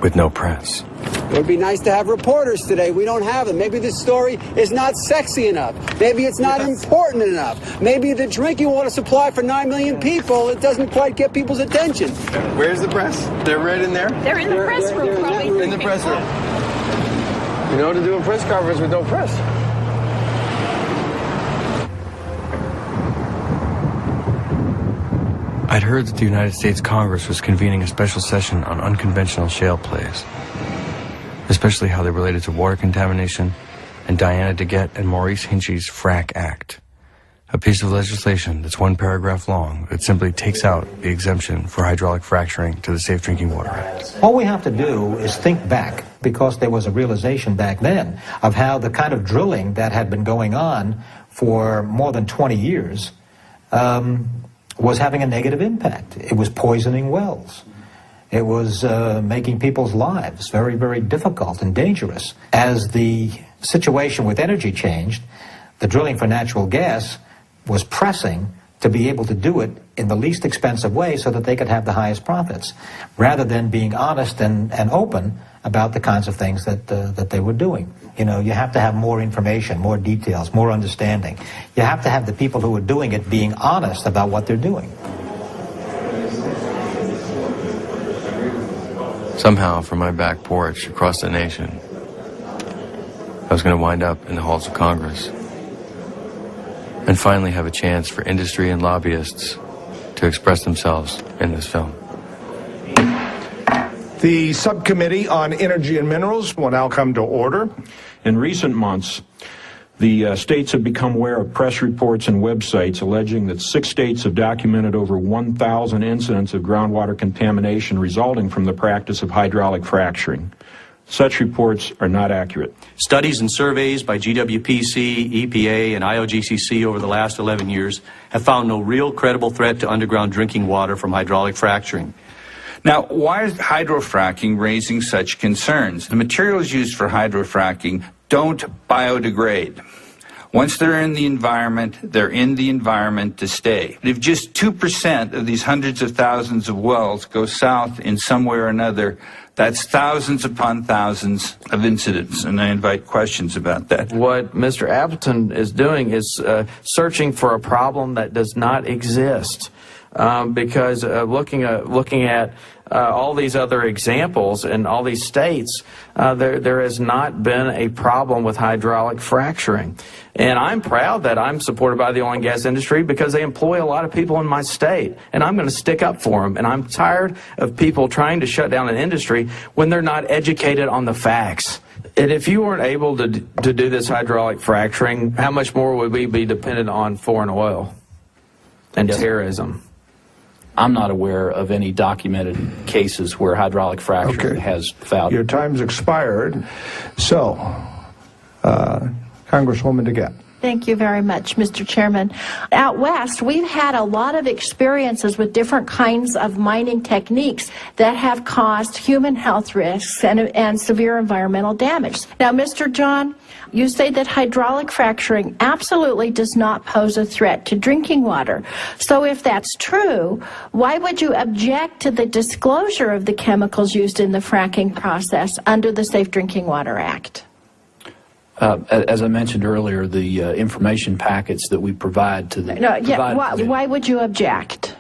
with no press. It would be nice to have reporters today. We don't have them. Maybe this story is not sexy enough. Maybe it's not important enough. Maybe the drinking water supply for 9 million people, it doesn't quite get people's attention. Where's the press? They're right in there? They're in the press room, probably. In the press room. You know how to do a press conference with no press. I'd heard that the United States Congress was convening a special session on unconventional shale plays, especially how they related to water contamination and Diana DeGette and Maurice Hinchy's Frack Act, a piece of legislation that's 1 paragraph long that simply takes out the exemption for hydraulic fracturing to the Safe Drinking Water Act. All we have to do is think back, because there was a realization back then of how the kind of drilling that had been going on for more than 20 years was having a negative impact. It was poisoning wells. It was making people's lives very, very difficult and dangerous. As the situation with energy changed, the drilling for natural gas was pressing to be able to do it in the least expensive way so that they could have the highest profits, rather than being honest and open about the kinds of things that they were doing. You have to have more information, more details, more understanding. You have to have the people who are doing it being honest about what they're doing. Somehow, from my back porch across the nation, I was going to wind up in the halls of Congress and finally have a chance for industry and lobbyists to express themselves in this film. The Subcommittee on Energy and Minerals will now come to order. In recent months, the states have become aware of press reports and websites alleging that 6 states have documented over 1,000 incidents of groundwater contamination resulting from the practice of hydraulic fracturing. Such reports are not accurate. Studies and surveys by GWPC, EPA, and IOGCC over the last 11 years have found no real credible threat to underground drinking water from hydraulic fracturing. Now, why is hydrofracking raising such concerns? The materials used for hydrofracking don't biodegrade. Once they're in the environment, they're in the environment to stay. If just 2% of these hundreds of thousands of wells go south in some way or another, that's thousands upon thousands of incidents, and I invite questions about that. What Mr. Appleton is doing is searching for a problem that does not exist. Because looking at all these other examples in all these states, there has not been a problem with hydraulic fracturing. And I'm proud that I'm supported by the oil and gas industry because they employ a lot of people in my state, and I'm going to stick up for them. And I'm tired of people trying to shut down an industry when they're not educated on the facts. And if you weren't able to do this hydraulic fracturing, how much more would we be dependent on foreign oil and terrorism? I'm not aware of any documented cases where hydraulic fracturing has failed. Your time's expired. So, Congresswoman DeGette. Thank you very much, Mr. Chairman. Out west, we've had a lot of experiences with different kinds of mining techniques that have caused human health risks and severe environmental damage. Now, Mr. John, you say that hydraulic fracturing absolutely does not pose a threat to drinking water. So if that's true, why would you object to the disclosure of the chemicals used in the fracking process under the Safe Drinking Water Act? As I mentioned earlier, the information packets that we provide to the... Why would you object?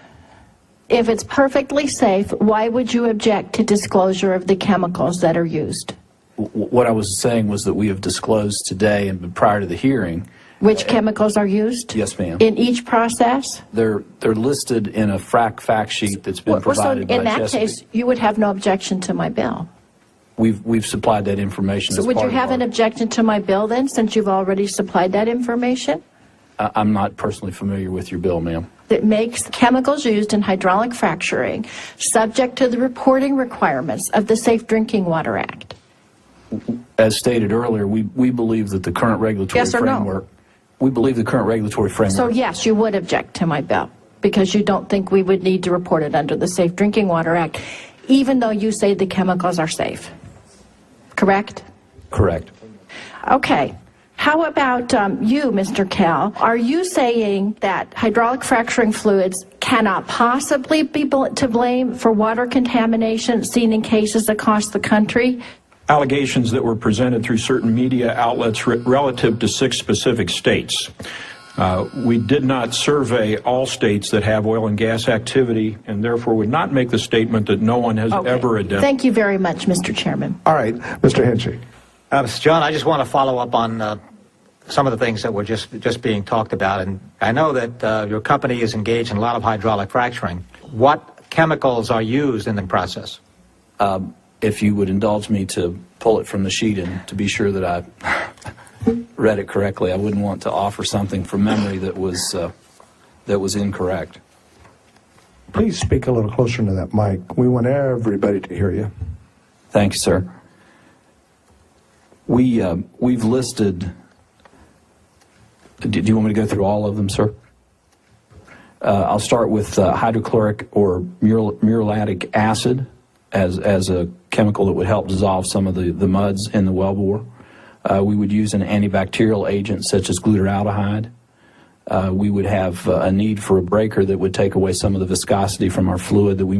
If it's perfectly safe, why would you object to disclosure of the chemicals that are used? What I was saying was that we have disclosed today and prior to the hearing... Which chemicals are used? Yes, ma'am. In each process? They're listed in a fact sheet that's been provided by in that Chesapeake. case, you would have no objection to my bill. We've supplied that information. So would you have an objection to my bill then, since you've already supplied that information? I'm not personally familiar with your bill, ma'am. That makes chemicals used in hydraulic fracturing subject to the reporting requirements of the Safe Drinking Water Act. As stated earlier, we believe that the current regulatory framework... We believe the current regulatory framework... So yes, you would object to my bill, because you don't think we would need to report it under the Safe Drinking Water Act, even though you say the chemicals are safe. Correct? Correct. Okay. How about you, Mr. Kell? Are you saying that hydraulic fracturing fluids cannot possibly be to blame for water contamination seen in cases across the country? Allegations that were presented through certain media outlets relative to 6 specific states. We did not survey all states that have oil and gas activity, and therefore would not make the statement that no one has ever identified. Thank you very much, Mr. Chairman. All right, Mr. Hinchy. Mr. John, I just want to follow up on some of the things that were just being talked about. And I know that your company is engaged in a lot of hydraulic fracturing. What chemicals are used in the process? If you would indulge me to pull it from the sheet and to be sure that I read it correctly, I wouldn't want to offer something from memory that was incorrect. Please speak a little closer to that mic. We want everybody to hear you. Thank you, sir. We've listed... Do you want me to go through all of them, sir? I'll start with hydrochloric or muriatic acid as a chemical that would help dissolve some of the muds in the wellbore. We would use an antibacterial agent such as glutaraldehyde. We would have a need for a breaker that would take away some of the viscosity from our fluid that we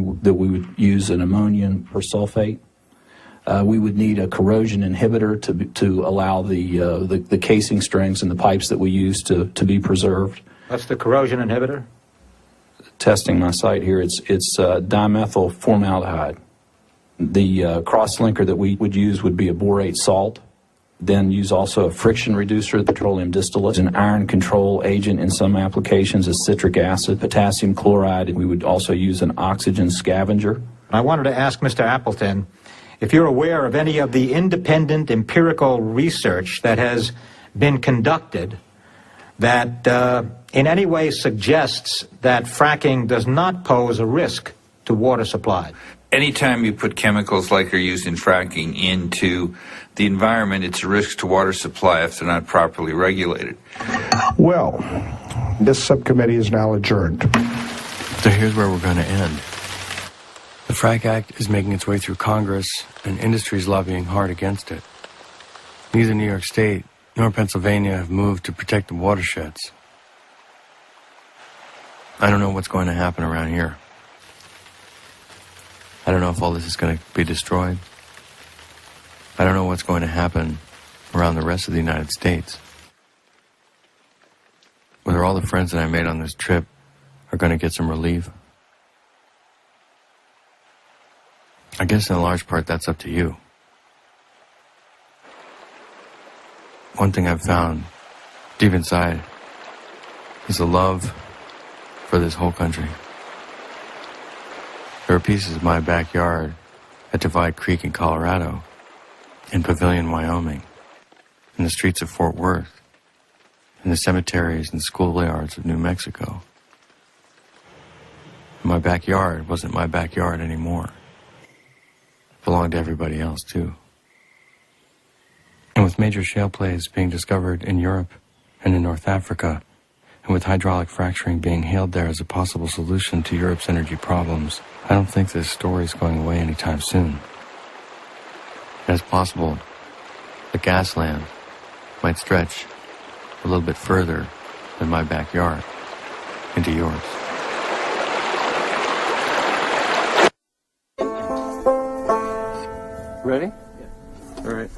would use an ammonium persulfate. We would need a corrosion inhibitor to allow the casing strings and the pipes that we use to be preserved. What's the corrosion inhibitor? Testing my site here, it's dimethyl formaldehyde. The cross-linker that we would use would be a borate salt. Then use also a friction reducer, petroleum distillate, an iron control agent in some applications, is citric acid, potassium chloride, and we would also use an oxygen scavenger. I wanted to ask Mr. Appleton if you're aware of any of the independent empirical research that has been conducted that in any way suggests that fracking does not pose a risk to water supply. Anytime you put chemicals like are used in fracking into the environment, it's a risk to water supply if they're not properly regulated. Well, this subcommittee is now adjourned. So here's where we're going to end. The FRAC Act is making its way through Congress, and industry is lobbying hard against it. Neither New York State nor Pennsylvania have moved to protect the watersheds. I don't know what's going to happen around here. I don't know if all this is going to be destroyed. I don't know what's going to happen around the rest of the United States. Whether all the friends that I made on this trip are going to get some relief. I guess in large part that's up to you. One thing I've found deep inside is a love for this whole country. There are pieces of my backyard at Divide Creek in Colorado, in Pavilion, Wyoming, in the streets of Fort Worth, in the cemeteries and schoolyards of New Mexico. My backyard wasn't my backyard anymore. It belonged to everybody else, too. And with major shale plays being discovered in Europe and in North Africa, and with hydraulic fracturing being hailed there as a possible solution to Europe's energy problems, I don't think this story's going away anytime soon. And it's possible that GASLAND might stretch a little bit further than my backyard into yours. Ready? Yeah. All right.